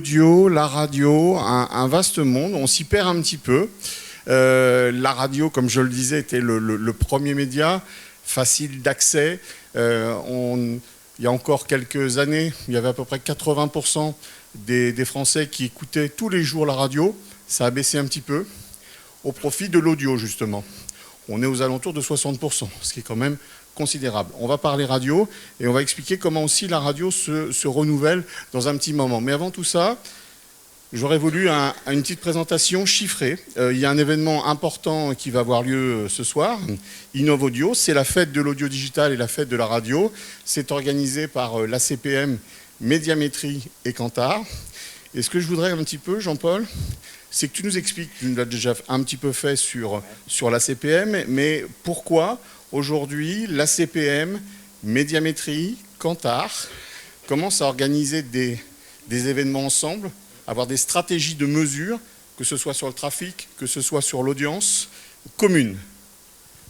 l'audio, la radio, un vaste monde. On s'y perd un petit peu. La radio, comme je le disais, était le premier média, facile d'accès. Il y a encore quelques années, il y avait à peu près 80% des Français qui écoutaient tous les jours la radio. Ça a baissé un petit peu au profit de l'audio, justement. On est aux alentours de 60%, ce qui est quand même considérable. On va parler radio et on va expliquer comment aussi la radio se renouvelle dans un petit moment. Mais avant tout ça, j'aurais voulu une petite présentation chiffrée. Il y a un événement important qui va avoir lieu ce soir, InnovAudio. C'est la fête de l'audio digital et la fête de la radio. C'est organisé par l'ACPM, Médiamétrie et Kantar. Et ce que je voudrais un petit peu, Jean-Paul, c'est que tu nous expliques, tu nous l'as déjà un petit peu fait sur l'ACPM, mais pourquoi aujourd'hui l'ACPM, Médiamétrie, Kantar commencent à organiser des événements ensemble, avoir des stratégies de mesure, que ce soit sur le trafic, que ce soit sur l'audience commune.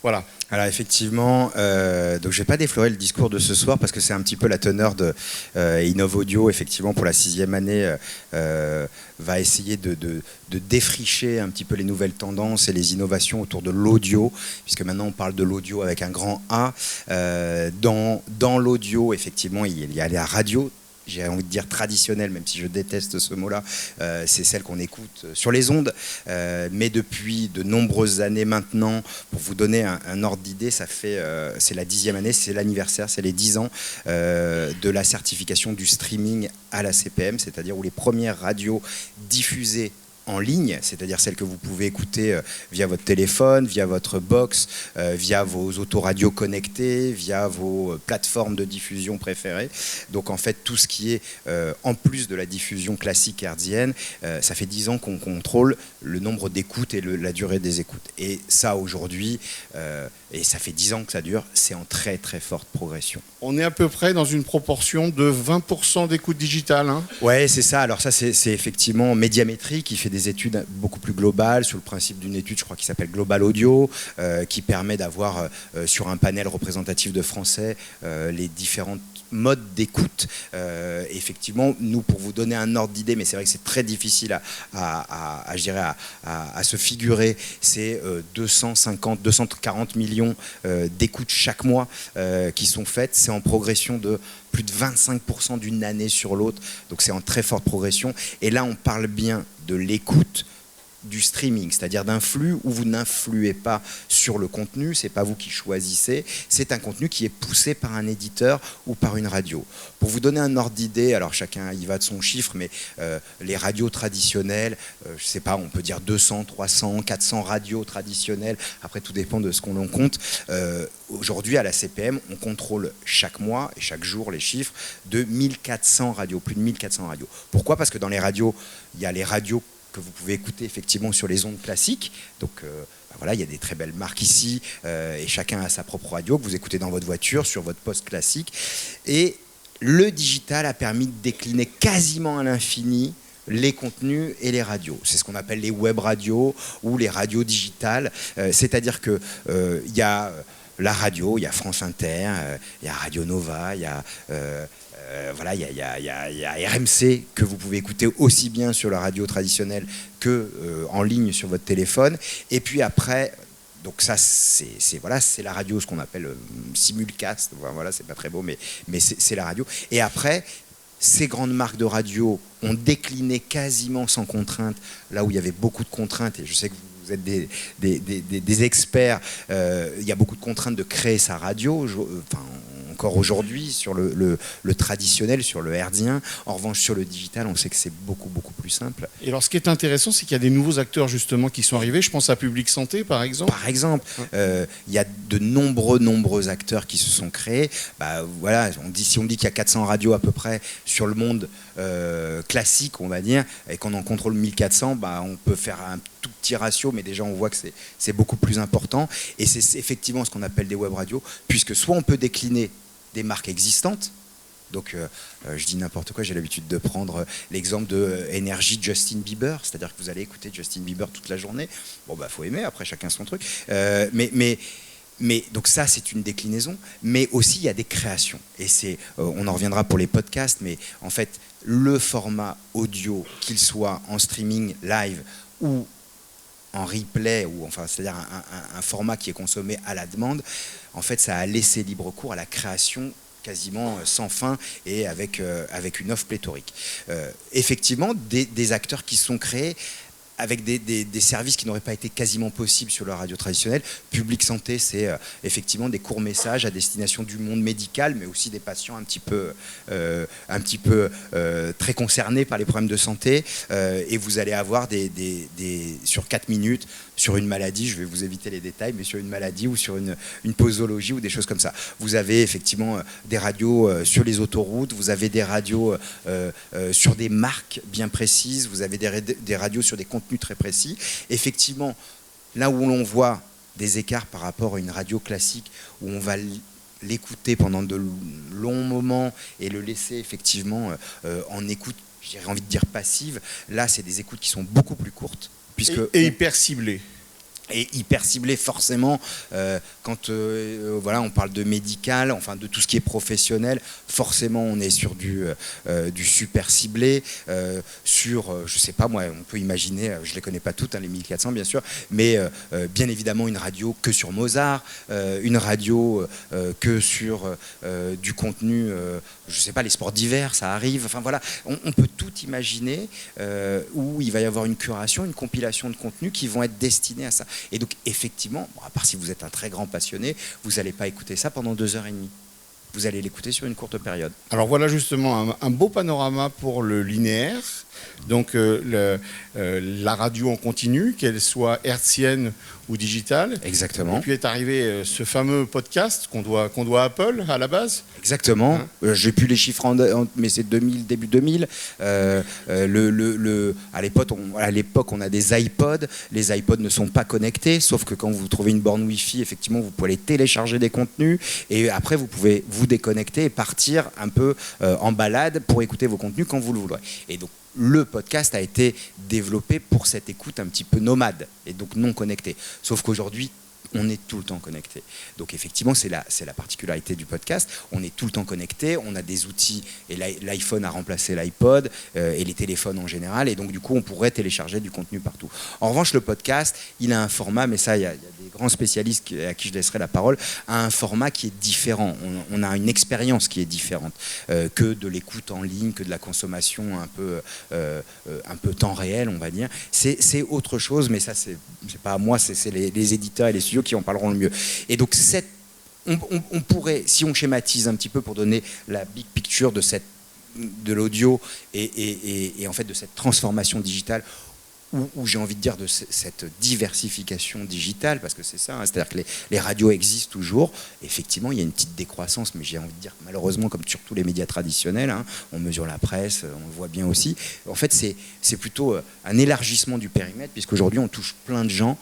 Voilà. Alors effectivement, donc je ne vais pas déflorer le discours de ce soir parce que c'est un petit peu la teneur de InnovAudio, effectivement pour la 6e année, va essayer de défricher un petit peu les nouvelles tendances et les innovations autour de l'audio, puisque maintenant on parle de l'audio avec un grand A. Dans l'audio, effectivement, il y a la radio. J'ai envie de dire traditionnelle, même si je déteste ce mot-là, c'est celle qu'on écoute sur les ondes. Mais depuis de nombreuses années maintenant, pour vous donner un ordre d'idée, c'est la 10e année, c'est l'anniversaire, c'est les 10 ans de la certification du streaming à la CPM, c'est-à-dire où les premières radios diffusées en ligne, c'est-à-dire celles que vous pouvez écouter via votre téléphone, via votre box, via vos autoradios connectées, via vos plateformes de diffusion préférées. Donc en fait, tout ce qui est en plus de la diffusion classique hertzienne, ça fait 10 ans qu'on contrôle le nombre d'écoutes et la durée des écoutes. Et ça, aujourd'hui, et ça fait 10 ans que ça dure, c'est en très très forte progression. On est à peu près dans une proportion de 20% d'écoute digitale. Hein. Ouais, c'est ça. Alors ça, c'est effectivement Médiamétrie qui fait des études beaucoup plus globales sur le principe d'une étude, je crois, qui s'appelle Global Audio, qui permet d'avoir sur un panel représentatif de Français les différentes modes d'écoute. Effectivement, nous, pour vous donner un ordre d'idée, mais c'est vrai que c'est très difficile à se figurer, c'est 240 millions d'écoutes chaque mois qui sont faites. C'est en progression de plus de 25% d'une année sur l'autre, donc c'est en très forte progression. Et là, on parle bien de l'écoute du streaming, c'est-à-dire d'un flux où vous n'influez pas sur le contenu, c'est pas vous qui choisissez, c'est un contenu qui est poussé par un éditeur ou par une radio. Pour vous donner un ordre d'idée, alors chacun y va de son chiffre, mais les radios traditionnelles, je sais pas, on peut dire 200, 300, 400 radios traditionnelles, après tout dépend de ce qu'on en compte. Aujourd'hui à la CPM, on contrôle chaque mois et chaque jour les chiffres de 1400 radios, plus de 1400 radios. Pourquoi ? Parce que dans les radios, il y a les radios que vous pouvez écouter effectivement sur les ondes classiques. Donc voilà, il y a des très belles marques ici et chacun a sa propre radio que vous écoutez dans votre voiture, sur votre poste classique. Et le digital a permis de décliner quasiment à l'infini les contenus et les radios. C'est ce qu'on appelle les web radios ou les radios digitales. C'est-à-dire que il y a la radio, il y a France Inter, il y a Radio Nova, il y a voilà, il y a RMC que vous pouvez écouter aussi bien sur la radio traditionnelle que en ligne sur votre téléphone. Et puis après, donc ça c'est la radio, ce qu'on appelle simulcast. Voilà, c'est pas très beau, mais c'est la radio. Et après, ces grandes marques de radio ont décliné quasiment sans contrainte, là où il y avait beaucoup de contraintes. Et je sais que vous êtes des experts. Il y a beaucoup de contraintes de créer sa radio. Encore aujourd'hui sur le traditionnel, sur le hertzien. En revanche, sur le digital, on sait que c'est beaucoup, beaucoup plus simple. Et alors, ce qui est intéressant, c'est qu'il y a des nouveaux acteurs, justement, qui sont arrivés. Je pense à Public Santé, par exemple. Par exemple, il y a de nombreux acteurs qui se sont créés. Voilà, si on dit qu'il y a 400 radios à peu près sur le monde classique, on va dire, et qu'on en contrôle 1400, on peut faire un tout petit ratio, mais déjà, on voit que c'est beaucoup plus important. Et c'est effectivement ce qu'on appelle des web radios, puisque soit on peut décliner des marques existantes. Donc, je dis n'importe quoi, j'ai l'habitude de prendre l'exemple de Energy Justin Bieber, c'est-à-dire que vous allez écouter Justin Bieber toute la journée. Bon, faut aimer, après chacun son truc. Mais Mais donc ça, c'est une déclinaison, mais aussi il y a des créations. Et on en reviendra pour les podcasts, mais en fait, le format audio, qu'il soit en streaming live ou en replay, ou enfin, c'est-à-dire un format qui est consommé à la demande, en fait, ça a laissé libre cours à la création quasiment sans fin et avec une offre pléthorique. Effectivement, des acteurs qui sont créés avec des services qui n'auraient pas été quasiment possibles sur la radio traditionnelle. Public Santé, c'est effectivement des courts messages à destination du monde médical, mais aussi des patients un petit peu très concernés par les problèmes de santé. Et vous allez avoir sur 4 minutes, sur une maladie, je vais vous éviter les détails, mais sur une maladie ou sur une posologie ou des choses comme ça. Vous avez effectivement des radios sur les autoroutes, vous avez des radios sur des marques bien précises, vous avez des radios sur des contenus très précis. Effectivement, là où l'on voit des écarts par rapport à une radio classique, où on va l'écouter pendant de longs moments et le laisser effectivement en écoute, j'ai envie de dire passive, là c'est des écoutes qui sont beaucoup plus courtes. Et hyper ciblées. Et hyper ciblé forcément quand voilà, on parle de médical, enfin de tout ce qui est professionnel, forcément on est sur du super ciblé, sur, je sais pas moi, on peut imaginer, je les connais pas toutes, hein, les 1400 bien sûr, mais bien évidemment une radio que sur Mozart, une radio que sur du contenu, je sais pas, les sports d'hiver, ça arrive, enfin voilà, on peut tout imaginer où il va y avoir une curation, une compilation de contenus qui vont être destinés à ça. Et donc, effectivement, bon, à part si vous êtes un très grand passionné, vous n'allez pas écouter ça pendant 2h30. Vous allez l'écouter sur une courte période. Alors voilà justement un beau panorama pour le linéaire. Donc la radio en continu, qu'elle soit hertzienne ou digitale. Exactement. Et puis est arrivé ce fameux podcast qu'on doit à Apple à la base. Exactement. J'ai plus les chiffres, mais c'est début 2000. À l'époque, on a des iPods. Les iPods ne sont pas connectés, sauf que quand vous trouvez une borne Wi-Fi, effectivement, vous pouvez aller télécharger des contenus. Et après, vous pouvez vous déconnecter et partir un peu en balade pour écouter vos contenus quand vous le voudrez. Et donc, le podcast a été développé pour cette écoute un petit peu nomade et donc non connectée. Sauf qu'aujourd'hui, on est tout le temps connecté. Donc effectivement, c'est la particularité du podcast. On est tout le temps connecté, on a des outils, et l'iPhone a remplacé l'iPod, et les téléphones en général, et donc du coup, on pourrait télécharger du contenu partout. En revanche, le podcast, il a un format, mais ça, il y a des grands spécialistes à qui je laisserai la parole, a un format qui est différent. On a une expérience qui est différente que de l'écoute en ligne, que de la consommation un peu temps réel, on va dire. C'est autre chose, mais ça, c'est pas à moi, c'est les éditeurs et les studios qui en parleront le mieux. Et donc, on pourrait, si on schématise un petit peu pour donner la big picture de l'audio et en fait de cette transformation digitale, où j'ai envie de dire de cette diversification digitale, parce que c'est ça, hein, c'est-à-dire que les radios existent toujours. Effectivement, il y a une petite décroissance, mais j'ai envie de dire malheureusement, comme sur tous les médias traditionnels, hein, on mesure la presse, on le voit bien aussi. En fait, c'est plutôt un élargissement du périmètre, puisqu'aujourd'hui, on touche plein de gens,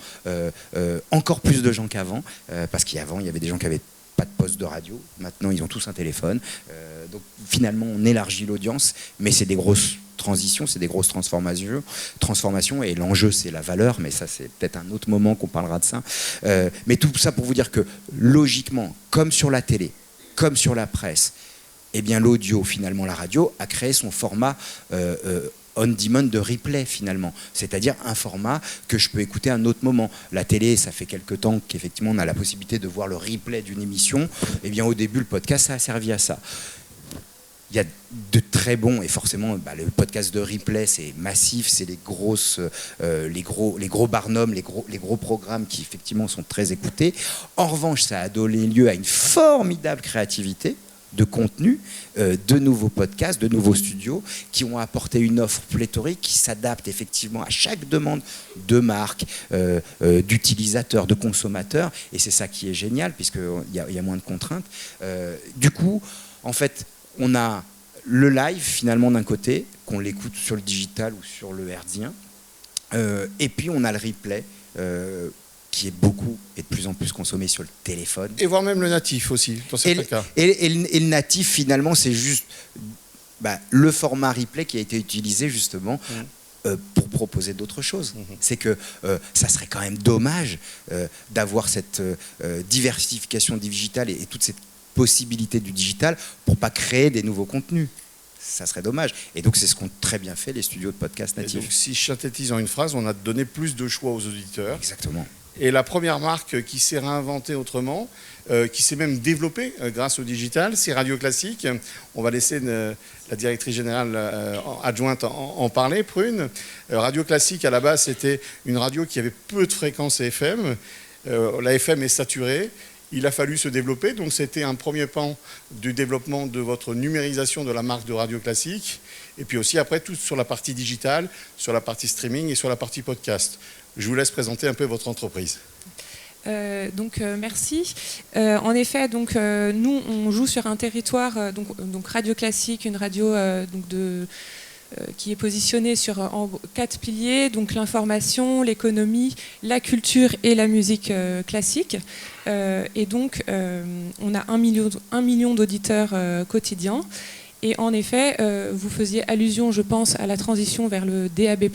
encore plus de gens qu'avant, parce qu'avant, il y avait des gens qui avaient pas de poste de radio, maintenant ils ont tous un téléphone, donc finalement on élargit l'audience, mais c'est des grosses transitions, c'est des grosses transformations, et l'enjeu c'est la valeur, mais ça c'est peut-être un autre moment qu'on parlera de ça, mais tout ça pour vous dire que logiquement, comme sur la télé, comme sur la presse, eh bien l'audio, finalement la radio, a créé son format on-demand de replay finalement, c'est-à-dire un format que je peux écouter à un autre moment. La télé, ça fait quelque temps qu'effectivement on a la possibilité de voir le replay d'une émission. Eh bien au début, le podcast, ça a servi à ça. Il y a de très bons, et forcément le podcast de replay c'est massif, c'est les gros barnums, les gros programmes qui effectivement sont très écoutés. En revanche, ça a donné lieu à une formidable créativité de contenu, de nouveaux podcasts, de nouveaux studios qui ont apporté une offre pléthorique qui s'adapte effectivement à chaque demande de marque, d'utilisateurs, de consommateurs, et c'est ça qui est génial puisqu'il y a moins de contraintes. Du coup, en fait, on a le live finalement d'un côté, qu'on l'écoute sur le digital ou sur le hertzien, et puis on a le replay qui est beaucoup et de plus en plus consommé sur le téléphone. Et voire même le natif aussi, dans certains cas. Et le natif, finalement, c'est juste le format replay qui a été utilisé justement pour proposer d'autres choses. C'est que ça serait quand même dommage d'avoir cette diversification digitale et toute cette possibilité du digital pour pas créer des nouveaux contenus. Ça serait dommage. Et donc, c'est ce qu'ont très bien fait les studios de podcast natifs. Donc, si je synthétise en une phrase, on a donné plus de choix aux auditeurs. Exactement. Et la première marque qui s'est réinventée autrement, qui s'est même développée grâce au digital, c'est Radio Classique. On va laisser la directrice générale adjointe en parler, Prune. Radio Classique, à la base, c'était une radio qui avait peu de fréquences FM. La FM est saturée. Il a fallu se développer, donc c'était un premier pan du développement de votre numérisation de la marque de Radio Classique, et puis aussi après tout sur la partie digitale, sur la partie streaming et sur la partie podcast. Je vous laisse présenter un peu votre entreprise. Merci. En effet, nous on joue sur un territoire donc Radio Classique, une radio qui est positionnée en 4 piliers, donc l'information, l'économie, la culture et la musique classique. Et donc, on a 1 million d'auditeurs quotidiens. Et en effet, vous faisiez allusion, je pense, à la transition vers le DAB+,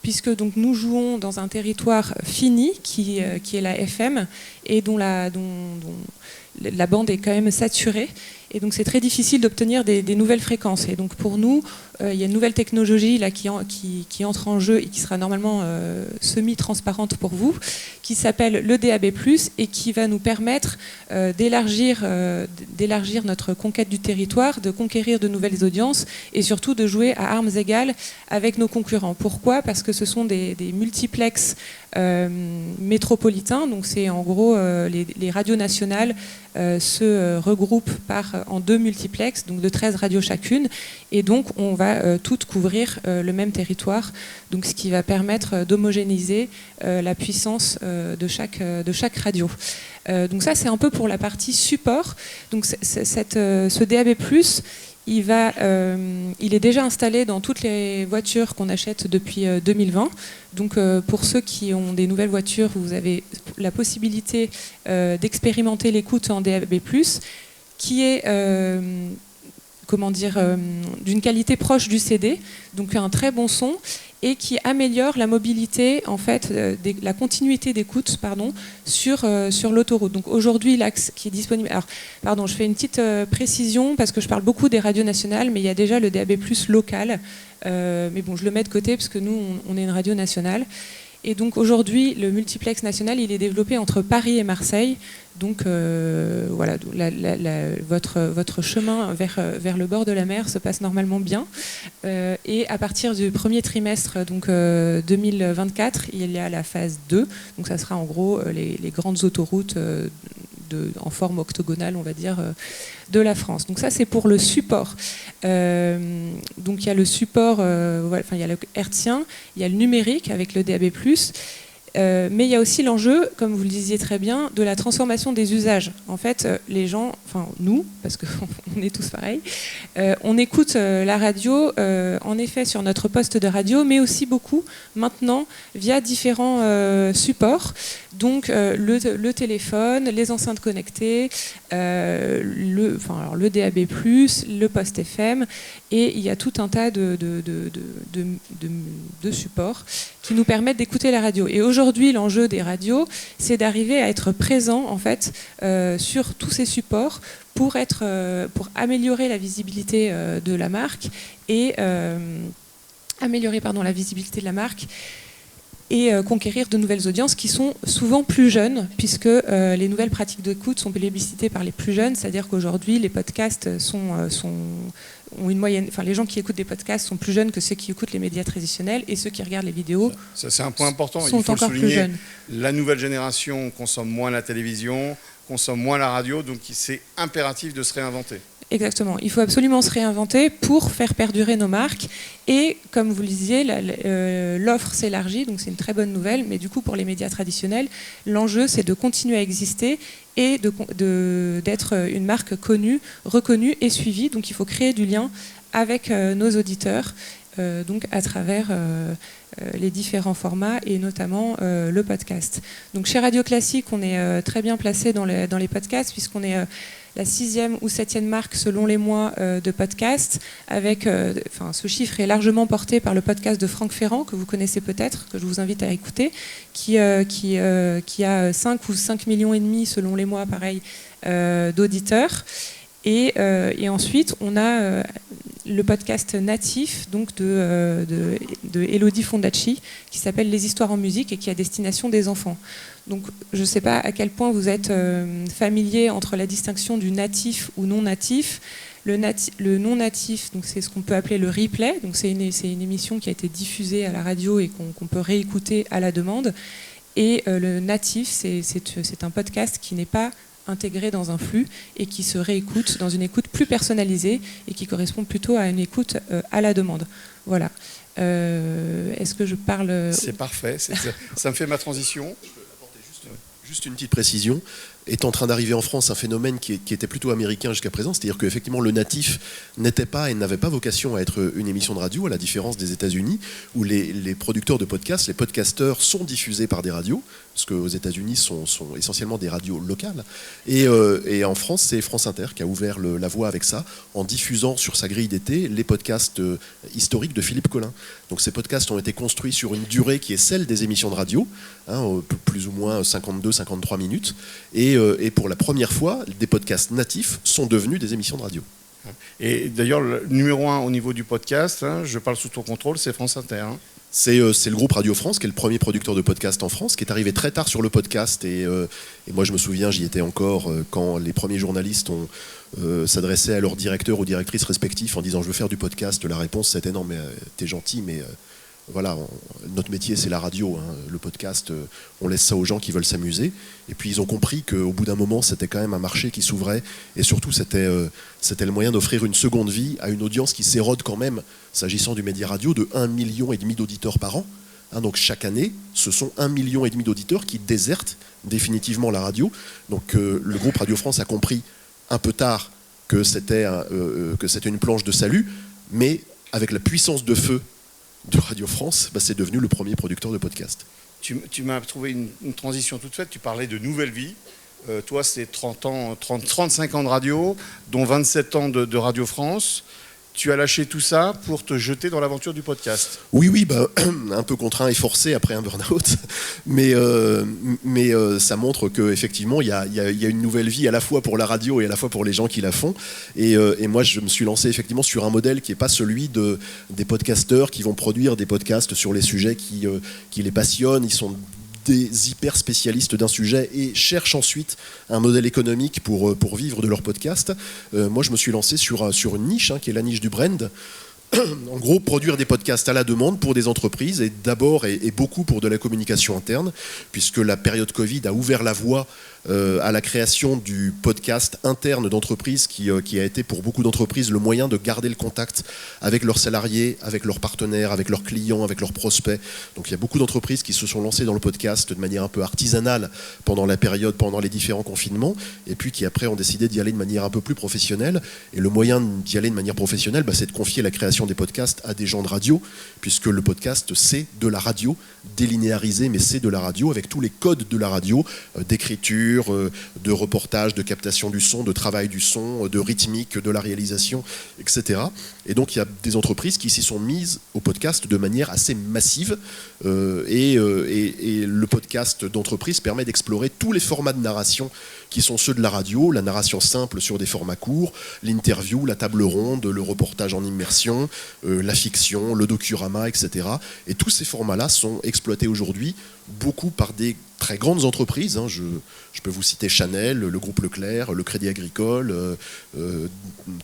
puisque donc, nous jouons dans un territoire fini, qui est la FM, et dont la bande est quand même saturée. Et donc c'est très difficile d'obtenir des nouvelles fréquences. Et donc pour nous, il y a une nouvelle technologie là, qui entre en jeu et qui sera normalement semi-transparente pour vous, qui s'appelle le DAB+, et qui va nous permettre d'élargir notre conquête du territoire, de conquérir de nouvelles audiences et surtout de jouer à armes égales avec nos concurrents. Pourquoi ? Parce que ce sont des multiplexes métropolitains, donc c'est en gros les radios nationales se regroupent en 2 multiplexes, donc de 13 radios chacune, et donc on va toutes couvrir le même territoire, donc ce qui va permettre d'homogénéiser la puissance de chaque radio. Donc ça c'est un peu pour la partie support. Donc ce DAB+, il est déjà installé dans toutes les voitures qu'on achète depuis 2020. Donc pour ceux qui ont des nouvelles voitures, vous avez la possibilité d'expérimenter l'écoute en DAB+, qui est d'une qualité proche du CD, donc un très bon son, et qui améliore la mobilité, en fait, la continuité d'écoute, sur l'autoroute. Donc aujourd'hui, l'axe qui est disponible. Alors, je fais une petite précision parce que je parle beaucoup des radios nationales, mais il y a déjà le DAB+ local. Mais bon, je le mets de côté parce que nous, on est une radio nationale. Et donc aujourd'hui, le multiplex national, il est développé entre Paris et Marseille. Donc voilà, votre chemin vers le bord de la mer se passe normalement bien. Et à partir du premier trimestre 2024, il y a la phase 2. Donc ça sera en gros les grandes autoroutes en forme octogonale, on va dire, de la France. Donc ça, c'est pour le support. Donc il y a le support, il y a le hertzien, il y a le numérique avec le DAB+, mais il y a aussi l'enjeu, comme vous le disiez très bien, de la transformation des usages. En fait, les gens, nous, parce qu'on est tous pareils, on écoute la radio, en effet, sur notre poste de radio, mais aussi beaucoup maintenant via différents supports. Donc le téléphone, les enceintes connectées, le DAB+, le poste FM, et il y a tout un tas de supports qui nous permettent d'écouter la radio. Et aujourd'hui, l'enjeu des radios, c'est d'arriver à être présent en fait sur tous ces supports pour améliorer la visibilité de la marque et conquérir de nouvelles audiences qui sont souvent plus jeunes, puisque les nouvelles pratiques d'écoute sont plébiscitées par les plus jeunes, c'est-à-dire qu'aujourd'hui les podcasts ont une moyenne, les gens qui écoutent des podcasts sont plus jeunes que ceux qui écoutent les médias traditionnels, et ceux qui regardent les vidéos ça c'est un point important, sont il faut encore le souligner. plus jeunes. La nouvelle génération consomme moins la télévision, consomme moins la radio, donc c'est impératif de se réinventer. Exactement. Il faut absolument se réinventer pour faire perdurer nos marques. Et comme vous le disiez, l'offre s'élargit, donc c'est une très bonne nouvelle. Mais du coup, pour les médias traditionnels, l'enjeu, c'est de continuer à exister et d'être une marque connue, reconnue et suivie. Donc il faut créer du lien avec nos auditeurs, donc à travers les différents formats et notamment le podcast. Donc chez Radio Classique, on est très bien placé dans les podcasts, puisqu'on est la 6e ou 7e marque selon les mois de podcast. Ce chiffre est largement porté par le podcast de Franck Ferrand, que vous connaissez peut-être, que je vous invite à écouter, qui a 5 ou 5 millions et demi selon les mois, pareil, d'auditeurs. Et ensuite, on a le podcast natif donc de Elodie Fondacci, qui s'appelle Les Histoires en musique et qui est à destination des enfants. Donc, je ne sais pas à quel point vous êtes familier entre la distinction du natif ou non natif. Le non natif, donc c'est ce qu'on peut appeler le replay. Donc, c'est une émission qui a été diffusée à la radio et qu'on peut réécouter à la demande. Et le natif, c'est un podcast qui n'est pas intégré dans un flux et qui se réécoute dans une écoute plus personnalisée et qui correspond plutôt à une écoute à la demande. Voilà. Est-ce que je parle... C'est parfait, ça me fait ma transition. Juste une petite précision. Est en train d'arriver en France un phénomène qui était plutôt américain jusqu'à présent, c'est-à-dire qu'effectivement le natif n'était pas et n'avait pas vocation à être une émission de radio, à la différence des États-Unis, où les producteurs de podcasts, les podcasteurs sont diffusés par des radios, parce qu'aux États-Unis sont essentiellement des radios locales, et en France c'est France Inter qui a ouvert la voie avec ça, en diffusant sur sa grille d'été les podcasts historiques de Philippe Collin. Donc ces podcasts ont été construits sur une durée qui est celle des émissions de radio, plus ou moins 52-53 minutes, et pour la première fois, des podcasts natifs sont devenus des émissions de radio. Et d'ailleurs, le numéro 1 au niveau du podcast, je parle sous ton contrôle, c'est France Inter. C'est le groupe Radio France, qui est le premier producteur de podcast en France, qui est arrivé très tard sur le podcast. Et moi, je me souviens, j'y étais encore quand les premiers journalistes s'adressaient à leurs directeurs ou directrices respectifs en disant « je veux faire du podcast ». La réponse, c'était « non, mais t'es gentil, mais… Voilà, notre métier c'est la radio, le podcast, on laisse ça aux gens qui veulent s'amuser. Et puis ils ont compris qu'au bout d'un moment c'était quand même un marché qui s'ouvrait et surtout c'était le moyen d'offrir une seconde vie à une audience qui s'érode quand même, s'agissant du média radio, de 1,5 million d'auditeurs par an. Donc chaque année, ce sont 1,5 million d'auditeurs qui désertent définitivement la radio. Donc le groupe Radio France a compris un peu tard que c'était une planche de salut, mais avec la puissance de feu de Radio France, c'est devenu le premier producteur de podcast. Tu m'as trouvé une transition toute faite, tu parlais de nouvelle vie. Toi, c'est 35 ans de radio, dont 27 ans de Radio France. Tu as lâché tout ça pour te jeter dans l'aventure du podcast. Oui, un peu contraint et forcé après un burn-out, mais ça montre qu'effectivement, il y a une nouvelle vie à la fois pour la radio et à la fois pour les gens qui la font. Et moi, je me suis lancé effectivement sur un modèle qui n'est pas celui des podcasteurs qui vont produire des podcasts sur les sujets qui les passionnent. Ils sont des hyper spécialistes d'un sujet et cherchent ensuite un modèle économique pour vivre de leur podcast. Moi, je me suis lancé sur une niche, qui est la niche du brand. En gros, produire des podcasts à la demande pour des entreprises et d'abord et beaucoup pour de la communication interne, puisque la période Covid a ouvert la voie à la création du podcast interne d'entreprise qui a été pour beaucoup d'entreprises le moyen de garder le contact avec leurs salariés, avec leurs partenaires, avec leurs clients, avec leurs prospects. Donc il y a beaucoup d'entreprises qui se sont lancées dans le podcast de manière un peu artisanale pendant les différents confinements, et puis qui après ont décidé d'y aller de manière un peu plus professionnelle. Et le moyen d'y aller de manière professionnelle, c'est de confier la création des podcasts à des gens de radio, puisque le podcast c'est de la radio, délinéarisé, mais c'est de la radio avec tous les codes de la radio, d'écriture, de reportage, de captation du son, de travail du son, de rythmique, de la réalisation, etc. Et donc il y a des entreprises qui s'y sont mises au podcast de manière assez massive, et le podcast d'entreprise permet d'explorer tous les formats de narration qui sont ceux de la radio, la narration simple sur des formats courts, l'interview, la table ronde, le reportage en immersion, la fiction, le docurama, etc. Et tous ces formats-là sont exploités aujourd'hui beaucoup par des très grandes entreprises. Je peux vous citer Chanel, le groupe Leclerc, le Crédit Agricole,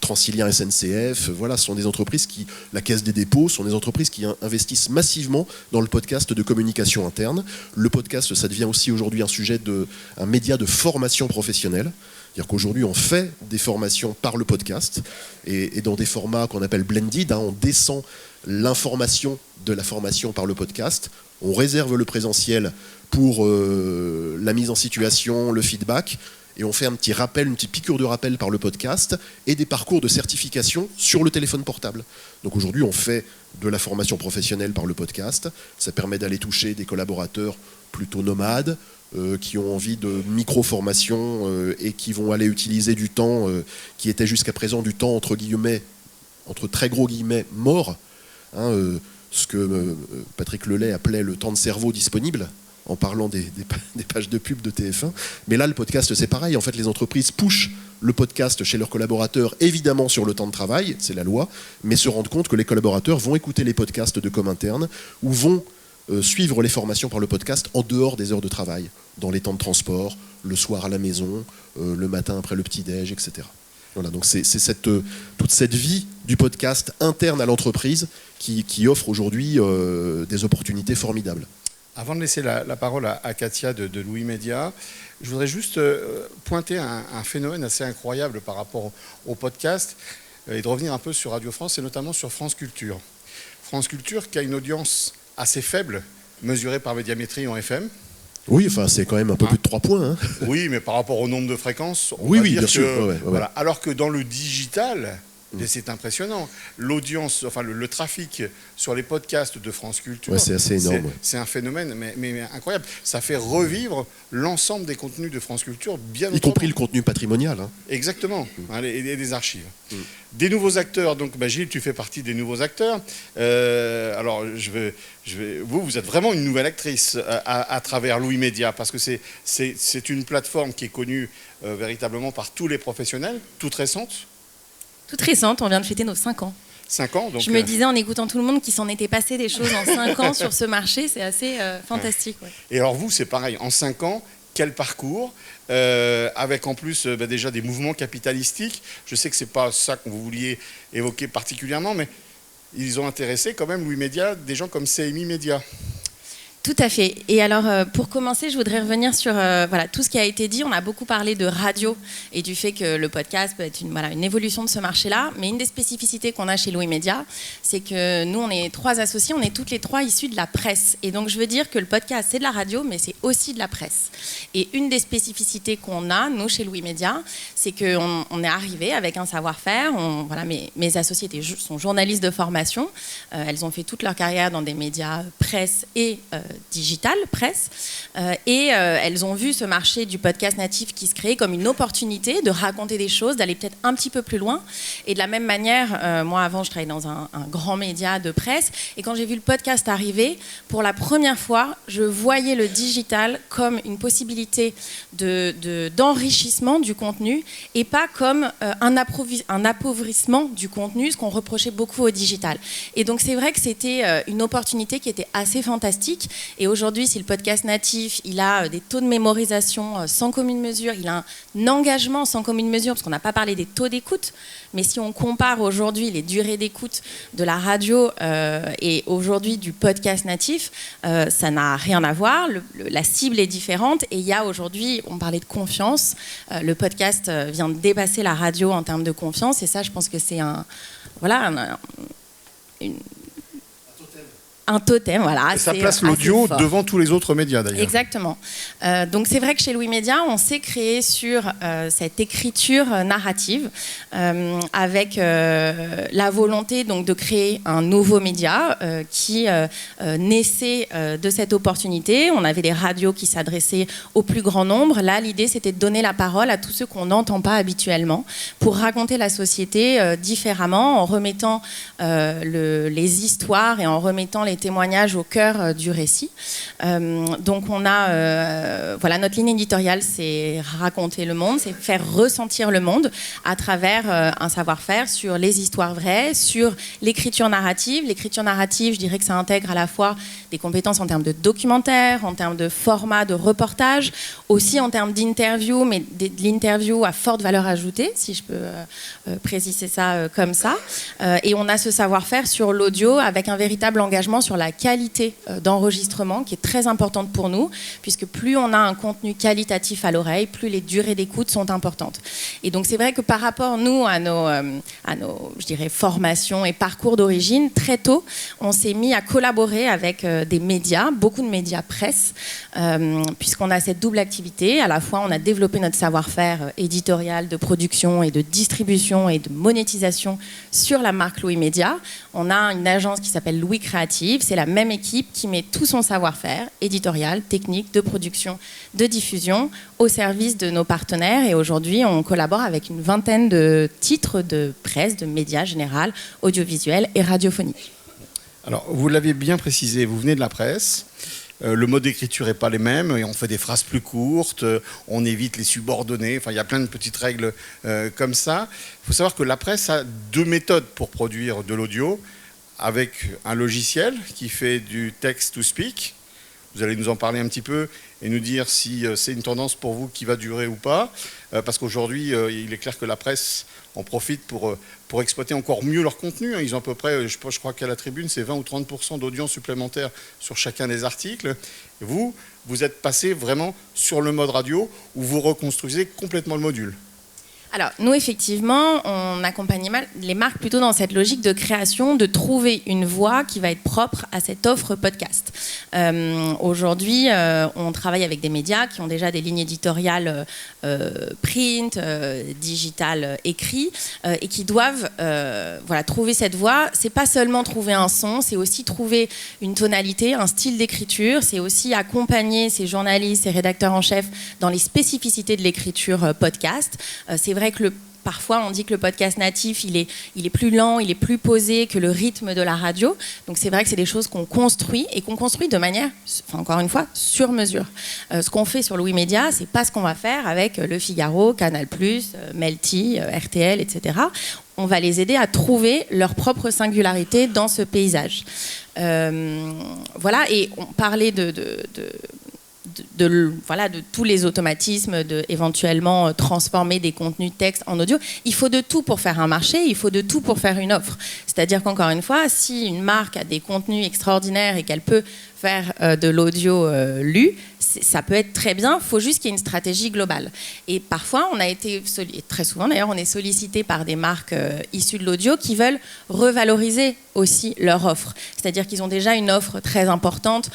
Transilien SNCF. Voilà, ce sont des entreprises la Caisse des dépôts, sont des entreprises qui investissent massivement dans le podcast de communication interne. Le podcast, ça devient aussi aujourd'hui un média de formation professionnelle. C'est-à-dire qu'aujourd'hui, on fait des formations par le podcast et dans des formats qu'on appelle blended. On descend l'information de la formation par le podcast. On réserve le présentiel pour la mise en situation, le feedback, et on fait un petit rappel, une petite piqûre de rappel par le podcast et des parcours de certification sur le téléphone portable. Donc aujourd'hui, on fait de la formation professionnelle par le podcast. Ça permet d'aller toucher des collaborateurs plutôt nomades, qui ont envie de micro-formation et qui vont aller utiliser du temps qui était jusqu'à présent du temps entre guillemets, entre très gros guillemets, mort, ce que Patrick Lelay appelait le temps de cerveau disponible, en parlant des pages de pub de TF1. Mais là, le podcast, c'est pareil. En fait, les entreprises pushent le podcast chez leurs collaborateurs, évidemment sur le temps de travail, c'est la loi, mais se rendent compte que les collaborateurs vont écouter les podcasts de Cominterne ou vont suivre les formations par le podcast en dehors des heures de travail, dans les temps de transport, le soir à la maison, le matin après le petit-déj, etc. Voilà, donc c'est toute cette vie du podcast interne à l'entreprise qui offre aujourd'hui des opportunités formidables. Avant de laisser la parole à Katia de Louis Média, je voudrais juste pointer un phénomène assez incroyable par rapport au podcast et de revenir un peu sur Radio France et notamment sur France Culture. France Culture qui a une audience assez faible, mesurée par Médiamétrie en FM. Oui, enfin c'est quand même un peu plus de 3 points. Hein. Oui, mais par rapport au nombre de fréquences, on oui, va dire bien que, sûr. Ouais. Voilà. Alors que dans le digital... Et c'est impressionnant. L'audience, enfin le trafic sur les podcasts de France Culture, c'est assez énorme. C'est un phénomène mais incroyable. Ça fait revivre l'ensemble des contenus de France Culture, bien y compris le contenu patrimonial. Hein. Exactement, et des archives. Des nouveaux acteurs. Donc, Gilles, tu fais partie des nouveaux acteurs. Alors, vous êtes vraiment une nouvelle actrice à travers Louis Média, parce que c'est une plateforme qui est connue véritablement par tous les professionnels, toute récente. Toute récente, on vient de fêter nos 5 ans. 5 ans, donc... Je me disais en écoutant tout le monde qu'il s'en était passé des choses en 5 ans sur ce marché, c'est assez fantastique. Ouais. Et alors vous, c'est pareil, en 5 ans, quel parcours, avec en plus déjà des mouvements capitalistiques. Je sais que ce n'est pas ça que vous vouliez évoquer particulièrement, mais ils ont intéressé quand même Louis Média, des gens comme CMI Média. Tout à fait. Et alors, pour commencer, je voudrais revenir sur tout ce qui a été dit. On a beaucoup parlé de radio et du fait que le podcast peut être une évolution de ce marché-là. Mais une des spécificités qu'on a chez Louis Média, c'est que nous, on est 3 associés, on est toutes les 3 issus de la presse. Et donc, je veux dire que le podcast, c'est de la radio, mais c'est aussi de la presse. Et une des spécificités qu'on a, nous, chez Louis Média, c'est qu'on est arrivé avec un savoir-faire. Mes associés sont journalistes de formation. Elles ont fait toute leur carrière dans des médias presse et digital, presse, et elles ont vu ce marché du podcast natif qui se crée comme une opportunité de raconter des choses, d'aller peut-être un petit peu plus loin. Et de la même manière, moi avant je travaillais dans un grand média de presse, et quand j'ai vu le podcast arriver, pour la première fois, je voyais le digital comme une possibilité d'enrichissement du contenu et pas comme un appauvrissement du contenu, ce qu'on reprochait beaucoup au digital. Et donc c'est vrai que c'était une opportunité qui était assez fantastique. Et aujourd'hui, si le podcast natif, il a des taux de mémorisation sans commune mesure, il a un engagement sans commune mesure, parce qu'on n'a pas parlé des taux d'écoute, mais si on compare aujourd'hui les durées d'écoute de la radio et aujourd'hui du podcast natif, ça n'a rien à voir, la cible est différente, et il y a aujourd'hui, on parlait de confiance, le podcast vient de dépasser la radio en termes de confiance, et ça, je pense que c'est un totem, voilà. Et ça place l'audio devant tous les autres médias, d'ailleurs. Exactement. Donc c'est vrai que chez Louis Média, on s'est créé sur cette écriture narrative avec la volonté donc de créer un nouveau média qui naissait de cette opportunité. On avait des radios qui s'adressaient au plus grand nombre. Là, l'idée, c'était de donner la parole à tous ceux qu'on n'entend pas habituellement pour raconter la société différemment, en remettant les histoires et en remettant les témoignages au cœur du récit. Donc on a, notre ligne éditoriale, c'est raconter le monde, c'est faire ressentir le monde à travers un savoir-faire sur les histoires vraies, sur l'écriture narrative. L'écriture narrative, je dirais que ça intègre à la fois des compétences en termes de documentaire, en termes de format de reportage, aussi en termes d'interview, mais de l'interview à forte valeur ajoutée, si je peux préciser ça comme ça. Et on a ce savoir-faire sur l'audio avec un véritable engagement sur la qualité d'enregistrement qui est très importante pour nous, puisque plus on a un contenu qualitatif à l'oreille, plus les durées d'écoute sont importantes. Et donc c'est vrai que par rapport, nous, à nos je dirais, formations et parcours d'origine, très tôt, on s'est mis à collaborer avec des médias, beaucoup de médias presse, puisqu'on a cette double activité. À la fois, on a développé notre savoir-faire éditorial de production et de distribution et de monétisation sur la marque Louis Média. On a une agence qui s'appelle Louis Créative, Livre, c'est la même équipe qui met tout son savoir-faire, éditorial, technique, de production, de diffusion, au service de nos partenaires. Et aujourd'hui, on collabore avec une vingtaine de titres de presse, de médias général, audiovisuels et radiophoniques. Alors, vous l'avez bien précisé, vous venez de la presse. Le mode d'écriture n'est pas les mêmes, et on fait des phrases plus courtes, on évite les subordonnés, enfin il y a plein de petites règles comme ça. Il faut savoir que la presse a 2 méthodes pour produire de l'audio, avec un logiciel qui fait du text-to-speak. Vous allez nous en parler un petit peu et nous dire si c'est une tendance pour vous qui va durer ou pas, parce qu'aujourd'hui, il est clair que la presse en profite pour exploiter encore mieux leur contenu. Ils ont à peu près, je crois qu'à la Tribune, c'est 20 ou 30% d'audience supplémentaire sur chacun des articles. Et vous êtes passé vraiment sur le mode radio où vous reconstruisez complètement le module. Alors, nous, effectivement, on accompagne les marques plutôt dans cette logique de création, de trouver une voix qui va être propre à cette offre podcast. Aujourd'hui, on travaille avec des médias qui ont déjà des lignes éditoriales print, digital, écrit, et qui doivent trouver cette voix. C'est pas seulement trouver un son, c'est aussi trouver une tonalité, un style d'écriture. C'est aussi accompagner ces journalistes, ces rédacteurs en chef dans les spécificités de l'écriture podcast. C'est vrai que parfois on dit que le podcast natif il est plus lent, il est plus posé que le rythme de la radio. Donc c'est vrai que c'est des choses qu'on construit et qu'on construit de manière, encore une fois, sur mesure. Ce qu'on fait sur Louis Média, c'est pas ce qu'on va faire avec Le Figaro, Canal+, Melty, RTL, etc. On va les aider à trouver leur propre singularité dans ce paysage. Voilà, et on parlait de tous les automatismes, éventuellement transformer des contenus texte en audio. Il faut de tout pour faire un marché, il faut de tout pour faire une offre. C'est-à-dire qu'encore une fois, si une marque a des contenus extraordinaires et qu'elle peut faire de l'audio lu, ça peut être très bien, il faut juste qu'il y ait une stratégie globale. Et parfois, très souvent d'ailleurs, on est sollicité par des marques issues de l'audio qui veulent revaloriser aussi leur offre. C'est-à-dire qu'ils ont déjà une offre très importante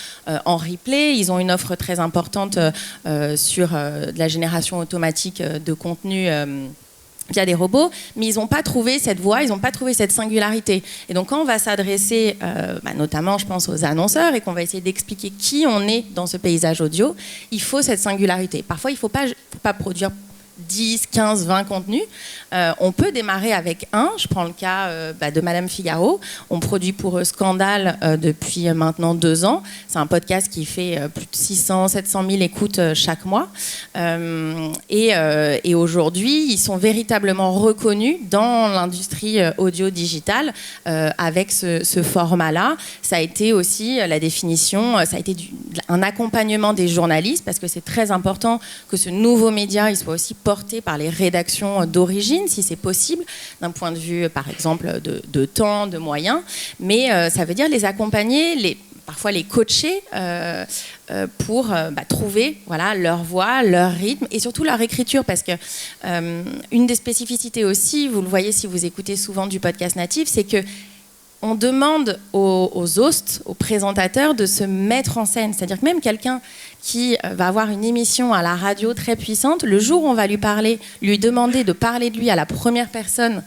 en replay, ils ont une offre très importante sur de la génération automatique de contenu via des robots, mais ils n'ont pas trouvé cette voix, ils n'ont pas trouvé cette singularité. Et donc quand on va s'adresser, notamment je pense aux annonceurs, et qu'on va essayer d'expliquer qui on est dans ce paysage audio, il faut cette singularité. Parfois, il ne faut pas produire 10, 15, 20 contenus. On peut démarrer avec un. Je prends le cas de Madame Figaro. On produit pour eux Scandale depuis maintenant 2 ans. C'est un podcast qui fait plus de 600, 700 000 écoutes chaque mois. Et aujourd'hui, ils sont véritablement reconnus dans l'industrie audio-digitale avec ce format-là. Ça a été aussi la définition, ça a été un accompagnement des journalistes, parce que c'est très important que ce nouveau média il soit aussi porté par les rédactions d'origine, si c'est possible, d'un point de vue, par exemple, de temps, de moyens. Mais ça veut dire les accompagner, parfois les coacher pour trouver leur voix, leur rythme et surtout leur écriture. Parce que une des spécificités aussi, vous le voyez si vous écoutez souvent du podcast natif, c'est que on demande aux hosts, aux présentateurs de se mettre en scène. C'est-à-dire que même quelqu'un qui va avoir une émission à la radio très puissante, le jour où on va lui demander de parler de lui à la première personne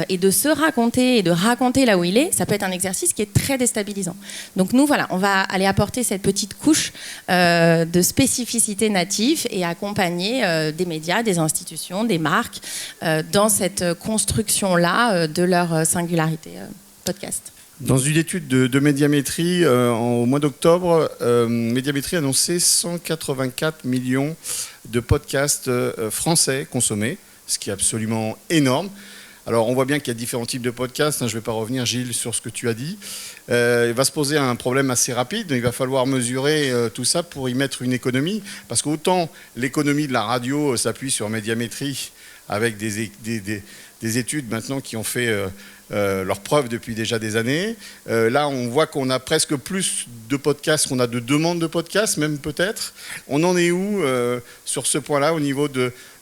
et de se raconter et de raconter là où il est, ça peut être un exercice qui est très déstabilisant. Donc nous, on va aller apporter cette petite couche de spécificité native et accompagner des médias, des institutions, des marques dans cette construction-là de leur singularité podcast. Dans une étude de Médiamétrie, au mois d'octobre, Médiamétrie annonçait 184 millions de podcasts français consommés, ce qui est absolument énorme. Alors on voit bien qu'il y a différents types de podcasts, je ne vais pas revenir Gilles sur ce que tu as dit. Il va se poser un problème assez rapide, il va falloir mesurer tout ça pour y mettre une économie, parce qu'autant l'économie de la radio s'appuie sur Médiamétrie avec des études maintenant qui ont fait leurs preuves depuis déjà des années. Là, on voit qu'on a presque plus de podcasts qu'on a de demandes de podcasts, même peut-être. On en est où sur ce point-là, au niveau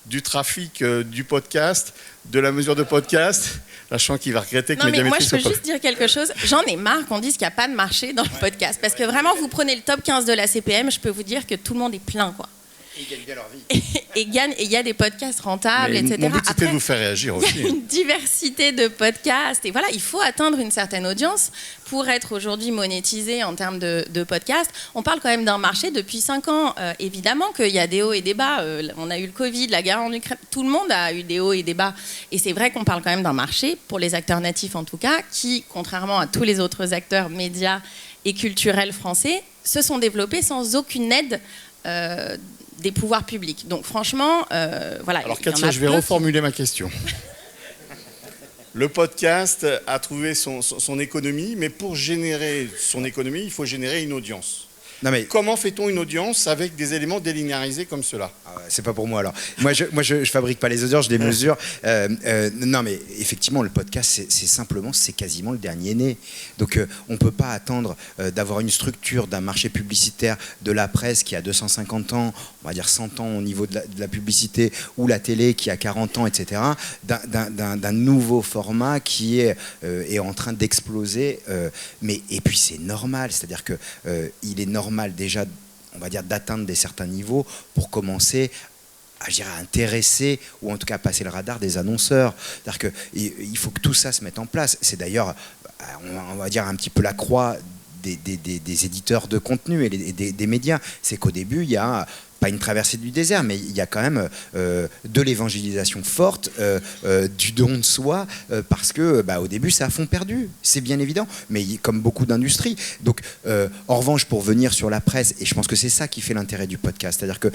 du trafic du podcast, de la mesure de podcast, sachant qu'il va regretter que Médiamétrie... Non, mais moi, je peux juste dire quelque chose. J'en ai marre qu'on dise qu'il n'y a pas de marché dans le podcast. Parce que vraiment, vous prenez le top 15 de la CPM, je peux vous dire que tout le monde est plein, quoi. Et ils gagnent bien leur vie. Et il y a des podcasts rentables, Mais etc. mon but, c'était Après, de vous faire réagir il y a aussi. une diversité de podcasts. Et voilà, il faut atteindre une certaine audience pour être aujourd'hui monétisé en termes de podcasts. On parle quand même d'un marché depuis 5 ans. Évidemment qu'il y a des hauts et des bas. On a eu le Covid, la guerre en Ukraine. Tout le monde a eu des hauts et des bas. Et c'est vrai qu'on parle quand même d'un marché, pour les acteurs natifs en tout cas, qui, contrairement à tous les autres acteurs médias et culturels français, se sont développés sans aucune aide des pouvoirs publics. Donc franchement, voilà. Alors il y en Katia, a je vais peu reformuler ma question. Le podcast a trouvé son économie, mais pour générer son économie, il faut générer une audience. Non mais Comment fait-on une audience avec des éléments délinéarisés comme cela? c'est pas pour moi alors. Moi je fabrique pas les audiences, je les mesure. Non mais effectivement le podcast c'est quasiment le dernier né. Donc on peut pas attendre d'avoir une structure d'un marché publicitaire de la presse qui a 250 ans, on va dire 100 ans au niveau de la publicité, ou la télé qui a 40 ans, etc. D'un nouveau format qui est en train d'exploser. Et puis c'est normal, c'est-à-dire que il est normal déjà, on va dire, d'atteindre des certains niveaux pour commencer à intéresser, ou en tout cas à passer le radar des annonceurs. C'est-à-dire qu'il faut que tout ça se mette en place. C'est d'ailleurs, on va dire, un petit peu la croix des éditeurs de contenu et des médias. C'est qu'au début, il y a pas une traversée du désert, mais il y a quand même de l'évangélisation forte, du don de soi, parce que au début c'est à fond perdu, c'est bien évident, mais comme beaucoup d'industries. Donc en revanche, pour venir sur la presse, et je pense que c'est ça qui fait l'intérêt du podcast, c'est-à-dire que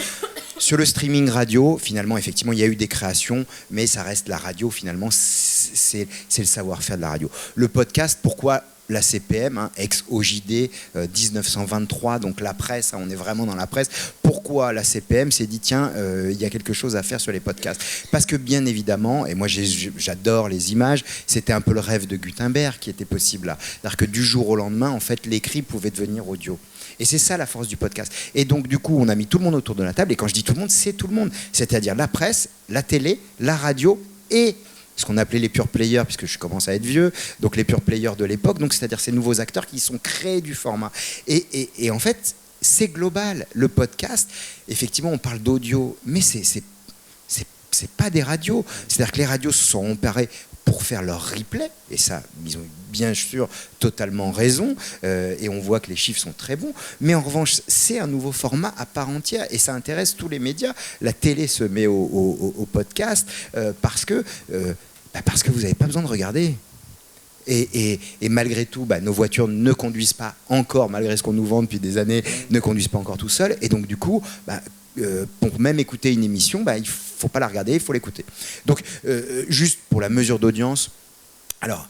sur le streaming radio, finalement, effectivement, il y a eu des créations, mais ça reste la radio, finalement, c'est le savoir-faire de la radio. Le podcast, pourquoi la CPM, ex-OJD 1923, donc la presse, on est vraiment dans la presse. Pourquoi la CPM s'est dit, tiens, il y a quelque chose à faire sur les podcasts? Parce que bien évidemment, et moi j'adore les images, c'était un peu le rêve de Gutenberg qui était possible là. C'est-à-dire que du jour au lendemain, en fait, l'écrit pouvait devenir audio. Et c'est ça la force du podcast. Et donc du coup, on a mis tout le monde autour de la table, et quand je dis tout le monde, c'est tout le monde. C'est-à-dire la presse, la télé, la radio et ce qu'on appelait les pure players, puisque je commence à être vieux, donc les pure players de l'époque, donc c'est-à-dire ces nouveaux acteurs qui sont créés du format. Et en fait, c'est global. Le podcast, effectivement, on parle d'audio, mais c'est pas des radios. C'est-à-dire que les radios se sont emparées pour faire leur replay, et ça, ils ont bien sûr totalement raison, et on voit que les chiffres sont très bons, mais en revanche, c'est un nouveau format à part entière, et ça intéresse tous les médias. La télé se met au podcast parce que vous n'avez pas besoin de regarder. Et malgré tout, nos voitures ne conduisent pas encore, malgré ce qu'on nous vend depuis des années, ne conduisent pas encore tout seuls, et donc du coup, pour même écouter une émission, il ne faut pas la regarder, il faut l'écouter. Donc, juste pour la mesure d'audience, alors,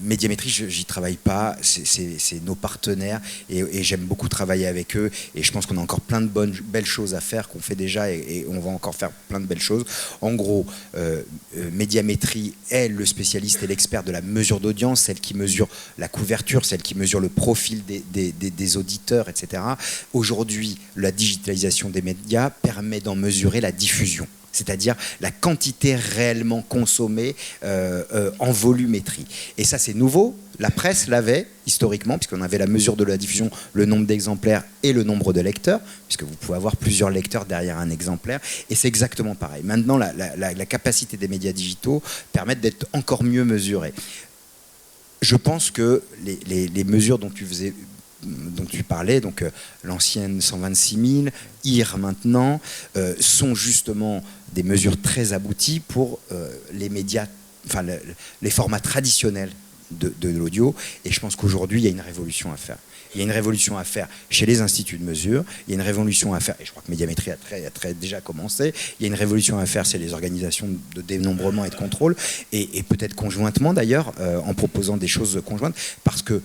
Médiamétrie, j'y travaille pas, c'est nos partenaires, et j'aime beaucoup travailler avec eux, et je pense qu'on a encore plein de belles choses à faire, qu'on fait déjà, et on va encore faire plein de belles choses. En gros, Médiamétrie est le spécialiste et l'expert de la mesure d'audience, celle qui mesure la couverture, celle qui mesure le profil des auditeurs, etc. Aujourd'hui, la digitalisation des médias permet d'en mesurer la diffusion, c'est-à-dire la quantité réellement consommée en volumétrie. Et ça, c'est nouveau. La presse l'avait historiquement, puisqu'on avait la mesure de la diffusion, le nombre d'exemplaires et le nombre de lecteurs, puisque vous pouvez avoir plusieurs lecteurs derrière un exemplaire. Et c'est exactement pareil. Maintenant, la capacité des médias digitaux permet d'être encore mieux mesurée. Je pense que les mesures dont tu parlais, donc l'ancienne 126 000, IR maintenant, sont justement des mesures très abouties pour les médias, enfin les formats traditionnels de l'audio. Et je pense qu'aujourd'hui, il y a une révolution à faire. Il y a une révolution à faire chez les instituts de mesure, il y a une révolution à faire, et je crois que Médiamétrie a déjà commencé, il y a une révolution à faire chez les organisations de dénombrement et de contrôle, et peut-être conjointement d'ailleurs, en proposant des choses conjointes, parce que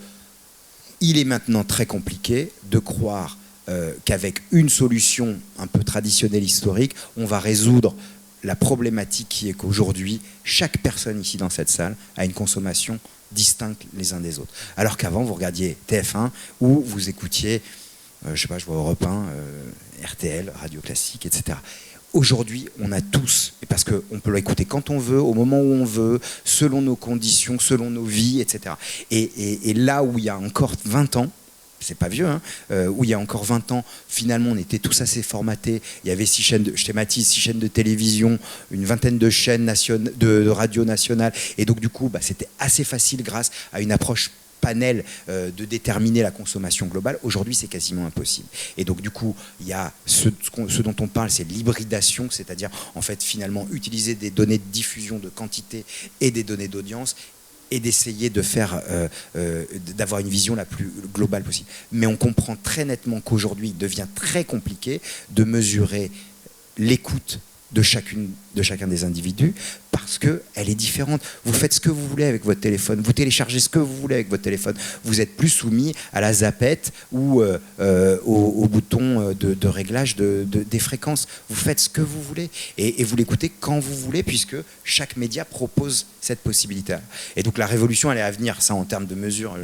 il est maintenant très compliqué de croire qu'avec une solution un peu traditionnelle, historique, on va résoudre la problématique qui est qu'aujourd'hui, chaque personne ici dans cette salle a une consommation distincte les uns des autres. Alors qu'avant, vous regardiez TF1 ou vous écoutiez, je vois Europe 1, RTL, Radio Classique, etc. Aujourd'hui, on a tous, parce qu'on peut l'écouter quand on veut, au moment où on veut, selon nos conditions, selon nos vies, etc. Et là où il y a encore 20 ans, c'est pas vieux, hein, où il y a encore 20 ans, finalement, on était tous assez formatés. Il y avait 6 chaînes, je thématise, 6 chaînes de télévision, une vingtaine de chaînes de radio nationales. Et donc, du coup, c'était assez facile grâce à une approche panel de déterminer la consommation globale. Aujourd'hui, c'est quasiment impossible. Et donc, du coup, il y a ce dont on parle, c'est l'hybridation, c'est-à-dire, en fait, finalement, utiliser des données de diffusion de quantité et des données d'audience et d'essayer de faire, d'avoir une vision la plus globale possible. Mais on comprend très nettement qu'aujourd'hui, il devient très compliqué de mesurer l'écoute de chacun des individus parce qu'elle est différente. Vous faites ce que vous voulez avec votre téléphone, vous téléchargez ce que vous voulez avec votre téléphone, vous êtes plus soumis à la zappette ou au bouton de réglage des fréquences. Vous faites ce que vous voulez et vous l'écoutez quand vous voulez puisque chaque média propose cette possibilité. Et donc la révolution, elle est à venir, ça en termes de mesures.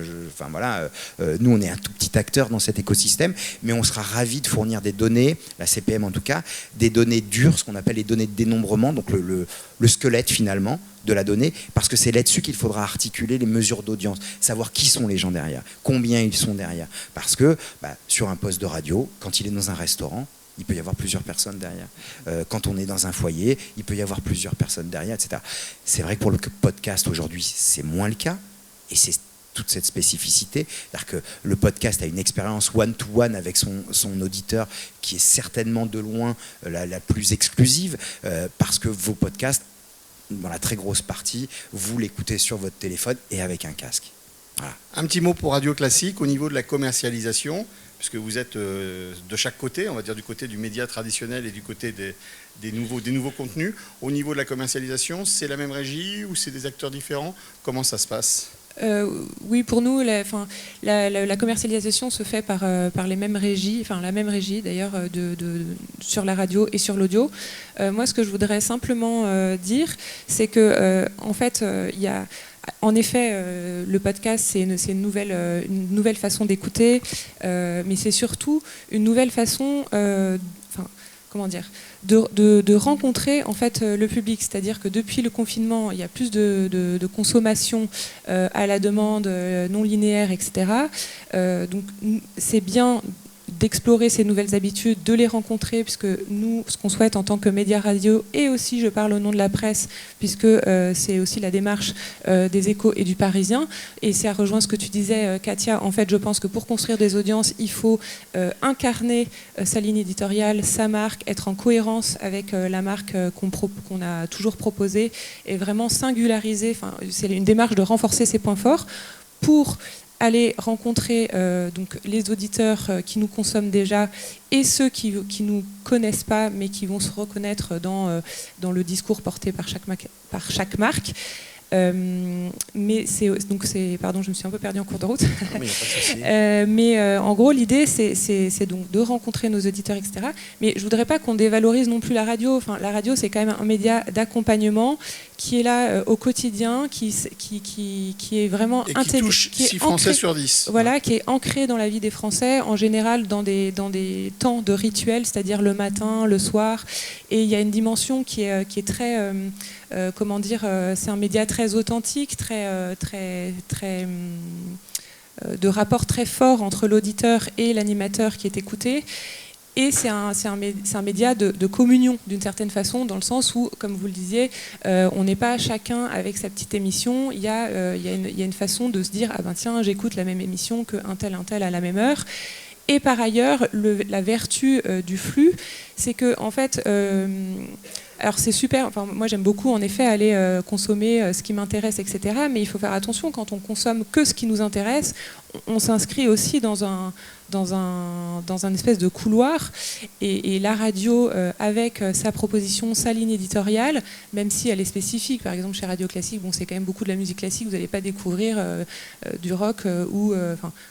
Nous, on est un tout petit acteur dans cet écosystème, mais on sera ravis de fournir des données, la CPM en tout cas, des données dures, ce qu'on appelle les données de dénombrement, donc le squelette finalement de la donnée, parce que c'est là-dessus qu'il faudra articuler les mesures d'audience, savoir qui sont les gens derrière, combien ils sont derrière. Parce que sur un poste de radio, quand il est dans un restaurant, il peut y avoir plusieurs personnes derrière. Quand on est dans un foyer, il peut y avoir plusieurs personnes derrière, etc. C'est vrai que pour le podcast aujourd'hui, c'est moins le cas, et c'est toute cette spécificité, c'est-à-dire que le podcast a une expérience one-to-one avec son auditeur qui est certainement de loin la plus exclusive, parce que vos podcasts, dans la très grosse partie, vous l'écoutez sur votre téléphone et avec un casque. Voilà. Un petit mot pour Radio Classique au niveau de la commercialisation, puisque vous êtes de chaque côté, on va dire du côté du média traditionnel et du côté des nouveaux contenus. Au niveau de la commercialisation, c'est la même régie ou c'est des acteurs différents? Comment ça se passe? Oui, pour nous, la commercialisation se fait par les mêmes régies, enfin la même régie d'ailleurs sur la radio et sur l'audio. Moi, ce que je voudrais simplement dire, c'est que en fait, il y a en effet, le podcast, c'est une nouvelle façon d'écouter, mais c'est surtout une nouvelle façon, de rencontrer en fait le public. C'est-à-dire que depuis le confinement, il y a plus de consommation à la demande non linéaire, etc. Donc c'est bien d'explorer ces nouvelles habitudes, de les rencontrer, puisque nous, ce qu'on souhaite en tant que média radio, et aussi je parle au nom de la presse, puisque c'est aussi la démarche des Échos et du Parisien, et ça rejoint ce que tu disais, Katia. En fait, je pense que pour construire des audiences, il faut incarner sa ligne éditoriale, sa marque, être en cohérence avec la marque qu'on a toujours proposée, et vraiment singulariser, c'est une démarche de renforcer ses points forts pour aller rencontrer donc les auditeurs qui nous consomment déjà et ceux qui nous connaissent pas mais qui vont se reconnaître dans le discours porté par chaque marque. Mais pardon, je me suis un peu perdue en cours de route. Non, mais y a pas de souci. Mais en gros, l'idée, c'est donc de rencontrer nos auditeurs, etc. Mais je voudrais pas qu'on dévalorise non plus la radio. Enfin, la radio, c'est quand même un média d'accompagnement qui est là au quotidien, qui est vraiment et qui touche 6 Français sur 10. Voilà, qui est ancré dans la vie des Français, en général dans des temps de rituel, c'est-à-dire le matin, le soir. Et il y a une dimension qui est très... c'est un média très authentique, de rapport très fort entre l'auditeur et l'animateur qui est écouté. Et c'est un média de communion, d'une certaine façon, dans le sens où, comme vous le disiez, on n'est pas chacun avec sa petite émission. Il y a une façon de se dire « Ah ben tiens, j'écoute la même émission qu'un tel à la même heure ». Et par ailleurs, la vertu du flux, c'est que, en fait... alors c'est super, moi j'aime beaucoup en effet aller consommer ce qui m'intéresse, etc. Mais il faut faire attention, quand on consomme que ce qui nous intéresse, on s'inscrit aussi dans un espèce de couloir. Et la radio, avec sa proposition, sa ligne éditoriale, même si elle est spécifique, par exemple chez Radio Classique, c'est quand même beaucoup de la musique classique, vous n'allez pas découvrir du rock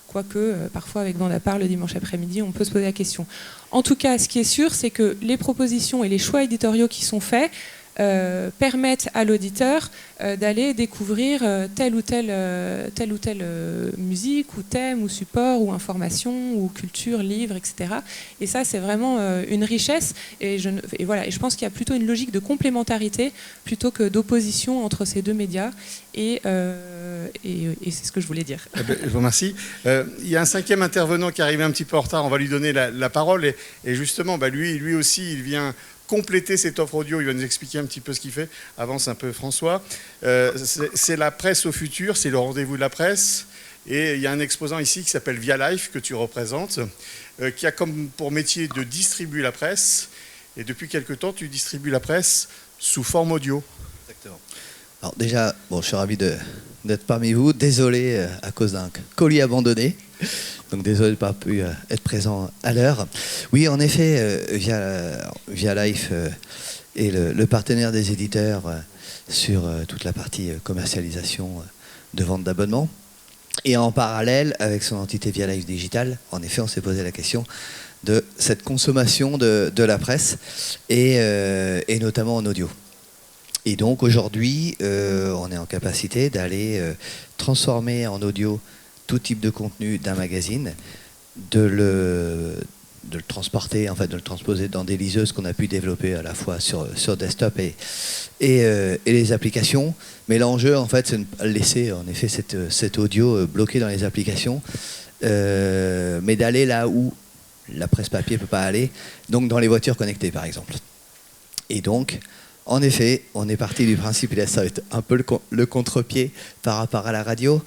quoique parfois avec Bande à part le dimanche après-midi, on peut se poser la question. En tout cas, ce qui est sûr, c'est que les propositions et les choix éditoriaux qui sont faits permettent à l'auditeur d'aller découvrir telle ou telle musique ou thème ou support ou information ou culture, livre, etc. Et ça, c'est vraiment une richesse. Et je pense qu'il y a plutôt une logique de complémentarité plutôt que d'opposition entre ces deux médias. Et c'est ce que je voulais dire. Je vous remercie. Il y a un cinquième intervenant qui est arrivé un petit peu en retard. On va lui donner la parole. Et justement, lui aussi, il vient compléter cette offre audio. Il va nous expliquer un petit peu ce qu'il fait. Avance un peu, François. C'est la presse au futur. C'est le rendez-vous de la presse. Et il y a un exposant ici qui s'appelle Via Life, que tu représentes, qui a comme pour métier de distribuer la presse. Et depuis quelque temps, tu distribues la presse sous forme audio. Exactement. Alors déjà, je suis ravi d'être parmi vous. Désolé à cause d'un colis abandonné. Donc désolé de ne pas pu être présent à l'heure. Oui, en effet, Via Life est le partenaire des éditeurs sur toute la partie commercialisation de vente d'abonnements. Et en parallèle, avec son entité Via Life Digital, en effet, on s'est posé la question de cette consommation de la presse et notamment en audio. Et donc aujourd'hui, on est en capacité d'aller transformer en audio tout type de contenu d'un magazine, de le transporter, en fait, de le transposer dans des liseuses qu'on a pu développer à la fois sur desktop et les applications. Mais l'enjeu, en fait, c'est de laisser en effet cet audio bloqué dans les applications, mais d'aller là où la presse papier ne peut pas aller, donc dans les voitures connectées, par exemple. Et donc, en effet, on est parti du principe, et là ça va être un peu le contre-pied par rapport à la radio.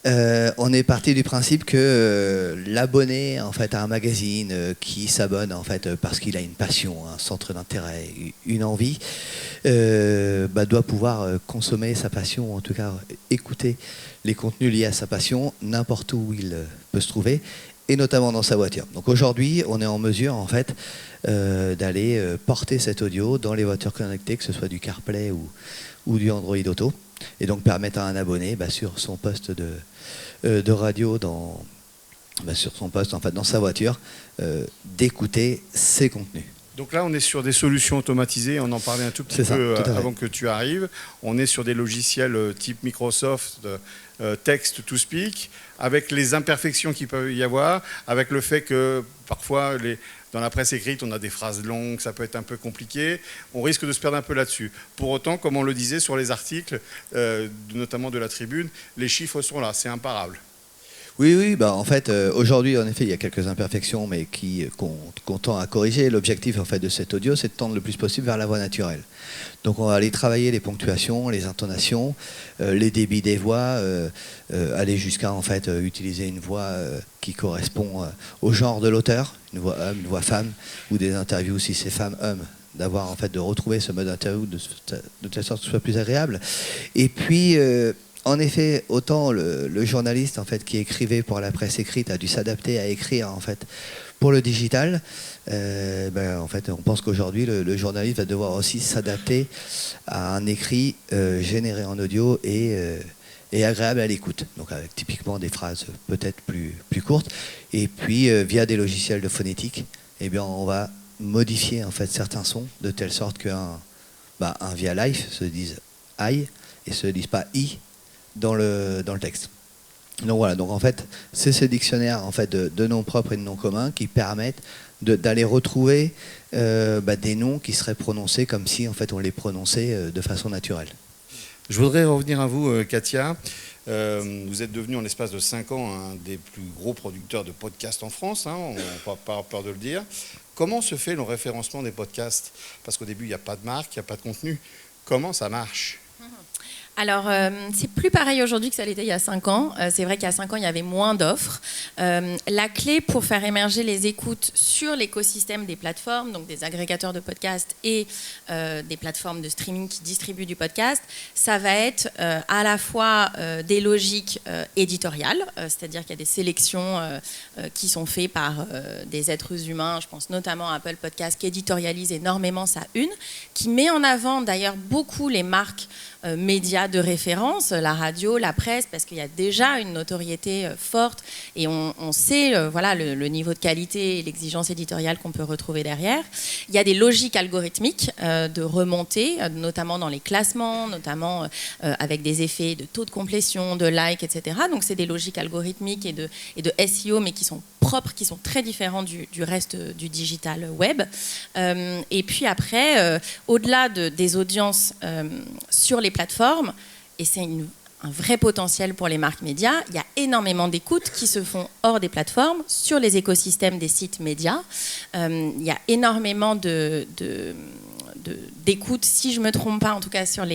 On est parti du principe que l'abonné en fait à un magazine qui s'abonne en fait parce qu'il a une passion, un centre d'intérêt, une envie, doit pouvoir consommer sa passion, en tout cas écouter les contenus liés à sa passion n'importe où il peut se trouver, et notamment dans sa voiture. Donc aujourd'hui, on est en mesure en fait d'aller porter cet audio dans les voitures connectées, que ce soit du CarPlay ou du Android Auto, et donc permettre à un abonné sur son poste de radio, sur son poste en fait dans sa voiture, d'écouter ses contenus. Donc là, on est sur des solutions automatisées. On en parlait un tout petit peu avant que tu arrives. On est sur des logiciels type Microsoft, Text-to-Speak, avec les imperfections qu'il peut y avoir, avec le fait que parfois, dans la presse écrite, on a des phrases longues, ça peut être un peu compliqué. On risque de se perdre un peu là-dessus. Pour autant, comme on le disait sur les articles, notamment de la Tribune, les chiffres sont là, c'est imparable. Oui, en fait, aujourd'hui, en effet, il y a quelques imperfections, mais qu'on tend à corriger. L'objectif, en fait, de cet audio, c'est de tendre le plus possible vers la voix naturelle. Donc, on va aller travailler les ponctuations, les intonations, les débits des voix, aller jusqu'à, en fait, utiliser une voix qui correspond au genre de l'auteur, une voix homme, une voix femme, ou des interviews si c'est femme-homme, d'avoir, en fait, de retrouver ce mode d'interview de telle sorte que ce soit plus agréable. Et puis... en effet, autant le journaliste en fait, qui écrivait pour la presse écrite a dû s'adapter à écrire en fait, pour le digital, en fait, on pense qu'aujourd'hui, le journaliste va devoir aussi s'adapter à un écrit généré en audio et agréable à l'écoute. Donc avec typiquement des phrases peut-être plus courtes. Et puis, via des logiciels de phonétique, on va modifier en fait, certains sons de telle sorte qu'un Via Life se dise « I » et se dise pas « I » dans le texte. Donc voilà, donc en fait, c'est ces dictionnaires en fait, de noms propres et de noms communs qui permettent d'aller retrouver des noms qui seraient prononcés comme si en fait, on les prononçait de façon naturelle. Je voudrais revenir à vous, Katia. Vous êtes devenu en l'espace de 5 ans un des plus gros producteurs de podcasts en France, on n'a pas peur de le dire. Comment se fait le référencement des podcasts? Parce qu'au début, il n'y a pas de marque, il n'y a pas de contenu. Comment ça marche? Alors, c'est plus pareil aujourd'hui que ça l'était il y a 5 ans. C'est vrai qu'il y a 5 ans, il y avait moins d'offres. La clé pour faire émerger les écoutes sur l'écosystème des plateformes, donc des agrégateurs de podcasts et des plateformes de streaming qui distribuent du podcast, ça va être à la fois des logiques éditoriales, c'est-à-dire qu'il y a des sélections qui sont faites par des êtres humains, je pense notamment à Apple Podcast, qui éditorialise énormément sa une, qui met en avant d'ailleurs beaucoup les marques médias de référence, la radio, la presse, parce qu'il y a déjà une notoriété forte et on sait voilà, le niveau de qualité et l'exigence éditoriale qu'on peut retrouver derrière. Il y a des logiques algorithmiques de remontée, notamment dans les classements, notamment avec des effets de taux de complétion, de likes, etc. Donc c'est des logiques algorithmiques et de SEO, mais qui sont propres, qui sont très différents du reste du digital web. Et puis après, au-delà des audiences sur les plateformes, et c'est un vrai potentiel pour les marques médias, il y a énormément d'écoutes qui se font hors des plateformes, sur les écosystèmes des sites médias. Il y a énormément d'écoute, si je ne me trompe pas, en tout cas sur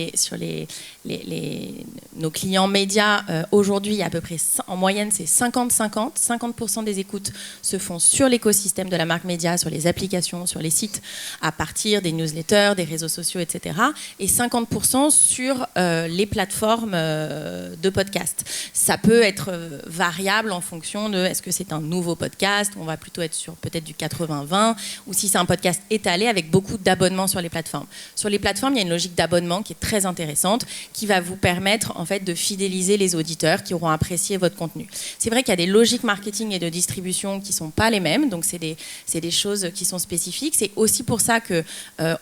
nos clients médias, aujourd'hui, à peu près, en moyenne, c'est 50-50. 50% des écoutes se font sur l'écosystème de la marque média, sur les applications, sur les sites, à partir des newsletters, des réseaux sociaux, etc. Et 50% sur les plateformes de podcast. Ça peut être variable en fonction de est-ce que c'est un nouveau podcast, on va plutôt être sur peut-être du 80-20, ou si c'est un podcast étalé avec beaucoup d'abonnements sur les plateformes. Sur les plateformes, il y a une logique d'abonnement qui est très intéressante, qui va vous permettre en fait de fidéliser les auditeurs qui auront apprécié votre contenu. C'est vrai qu'il y a des logiques marketing et de distribution qui sont pas les mêmes, donc c'est des choses qui sont spécifiques. C'est aussi pour ça que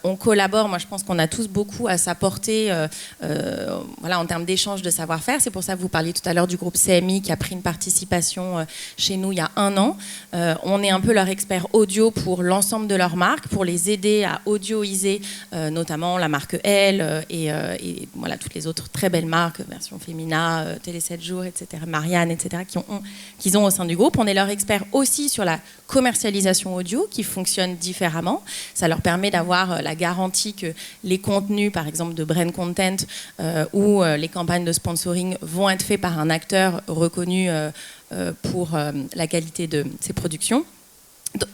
on collabore. Moi, je pense qu'on a tous beaucoup à s'apporter, voilà, en termes d'échange de savoir-faire. C'est pour ça que vous parliez tout à l'heure du groupe CMI qui a pris une participation chez nous il y a 1 an. On est un peu leur expert audio pour l'ensemble de leurs marques, pour les aider à audioiser notamment la marque Elle et voilà, toutes les autres très belles marques, version Femina, Télé 7 jours, etc., Marianne, etc., qu'ils ont au sein du groupe. On est leur expert aussi sur la commercialisation audio qui fonctionne différemment. Ça leur permet d'avoir la garantie que les contenus, par exemple de brand content ou les campagnes de sponsoring vont être faits par un acteur reconnu pour la qualité de ses productions.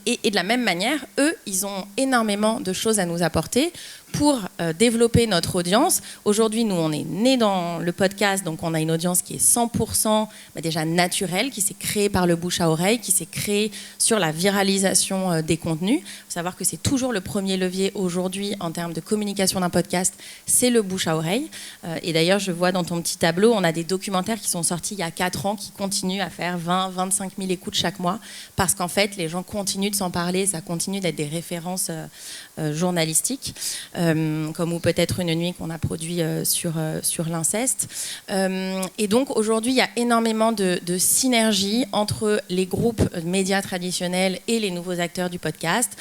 Et de la même manière, eux, ils ont énormément de choses à nous apporter pour développer notre audience. Aujourd'hui, nous, on est nés dans le podcast, donc on a une audience qui est 100% déjà naturelle, qui s'est créée par le bouche à oreille, qui s'est créée sur la viralisation des contenus. Il faut savoir que c'est toujours le premier levier aujourd'hui en termes de communication d'un podcast, c'est le bouche à oreille. Et d'ailleurs, je vois dans ton petit tableau, on a des documentaires qui sont sortis il y a 4 ans, qui continuent à faire 20-25 000 écoutes chaque mois, parce qu'en fait, les gens continuent de s'en parler, ça continue d'être des références journalistiques. Comme ou peut-être Une nuit qu'on a produit sur l'inceste. Et donc aujourd'hui, il y a énormément de synergie entre les groupes médias traditionnels et les nouveaux acteurs du podcast.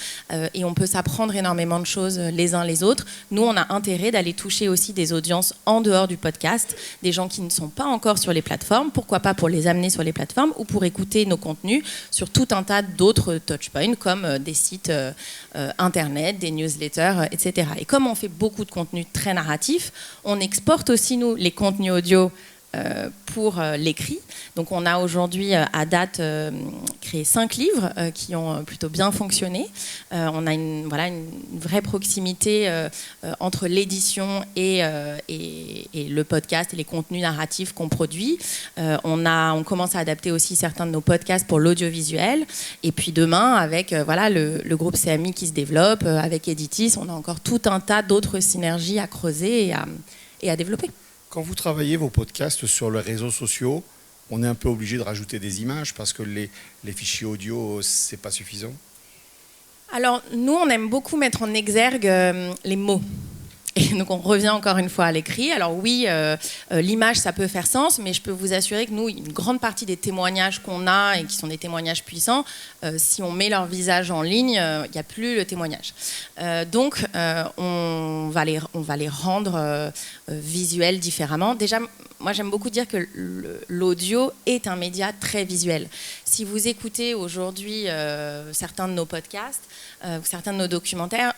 Et on peut s'apprendre énormément de choses les uns les autres. Nous, on a intérêt d'aller toucher aussi des audiences en dehors du podcast, des gens qui ne sont pas encore sur les plateformes. Pourquoi pas pour les amener sur les plateformes ou pour écouter nos contenus sur tout un tas d'autres touchpoints comme des sites internet, des newsletters, etc. Et comme on fait beaucoup de contenu très narratif, on exporte aussi, nous, les contenus audio pour l'écrit. Donc on a aujourd'hui à date créé 5 livres qui ont plutôt bien fonctionné. On a une vraie proximité entre l'édition et le podcast et les contenus narratifs qu'on produit. On commence à adapter aussi certains de nos podcasts pour l'audiovisuel. Et puis demain, avec le groupe CMI qui se développe, avec Editis, on a encore tout un tas d'autres synergies à creuser et à développer. Quand vous travaillez vos podcasts sur les réseaux sociaux, on est un peu obligé de rajouter des images parce que les fichiers audio, c'est pas suffisant. Alors, nous, on aime beaucoup mettre en exergue les mots. Et donc, on revient encore une fois à l'écrit. Alors oui, l'image, ça peut faire sens, mais je peux vous assurer que nous, une grande partie des témoignages qu'on a, et qui sont des témoignages puissants, si on met leur visage en ligne, il n'y a plus le témoignage. Donc, on va les rendre visuels différemment. Déjà, moi, j'aime beaucoup dire que l'audio est un média très visuel. Si vous écoutez aujourd'hui certains de nos podcasts, certains de nos documentaires,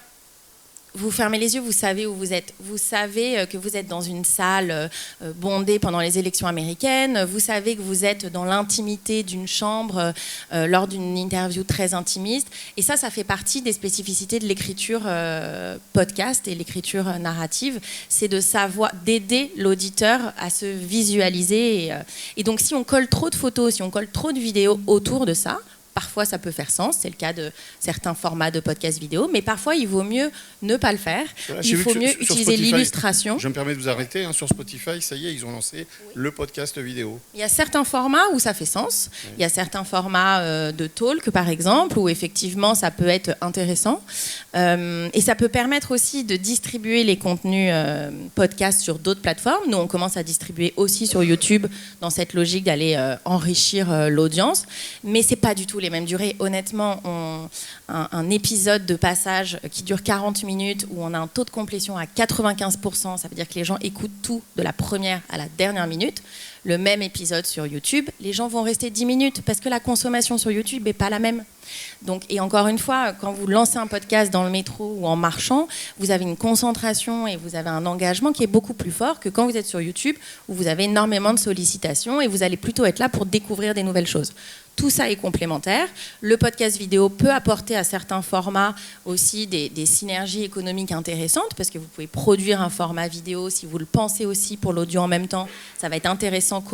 vous fermez les yeux, vous savez où vous êtes. Vous savez que vous êtes dans une salle bondée pendant les élections américaines. Vous savez que vous êtes dans l'intimité d'une chambre lors d'une interview très intimiste. Et ça fait partie des spécificités de l'écriture podcast et l'écriture narrative. C'est d'aider l'auditeur à se visualiser. Et donc, si on colle trop de photos, si on colle trop de vidéos autour de ça, Parfois, ça peut faire sens, c'est le cas de certains formats de podcasts vidéo, mais parfois, il vaut mieux ne pas le faire. Il faut mieux utiliser l'illustration. Je me permets de vous arrêter, sur Spotify, ça y est, ils ont lancé le podcast vidéo. Il y a certains formats où ça fait sens. Il y a certains formats de talk, par exemple, où effectivement, ça peut être intéressant. Et ça peut permettre aussi de distribuer les contenus podcasts sur d'autres plateformes. Nous, on commence à distribuer aussi sur YouTube dans cette logique d'aller enrichir l'audience. Mais c'est pas du tout les mêmes durées. Honnêtement, un épisode de passage qui dure 40 minutes où on a un taux de complétion à 95%, ça veut dire que les gens écoutent tout de la première à la dernière minute. Le même épisode sur YouTube, les gens vont rester 10 minutes parce que la consommation sur YouTube n'est pas la même. Donc, et encore une fois, quand vous lancez un podcast dans le métro ou en marchant, vous avez une concentration et vous avez un engagement qui est beaucoup plus fort que quand vous êtes sur YouTube où vous avez énormément de sollicitations et vous allez plutôt être là pour découvrir des nouvelles choses. Tout ça est complémentaire. Le podcast vidéo peut apporter à certains formats aussi des synergies économiques intéressantes parce que vous pouvez produire un format vidéo si vous le pensez aussi pour l'audio en même temps. Ça va être intéressant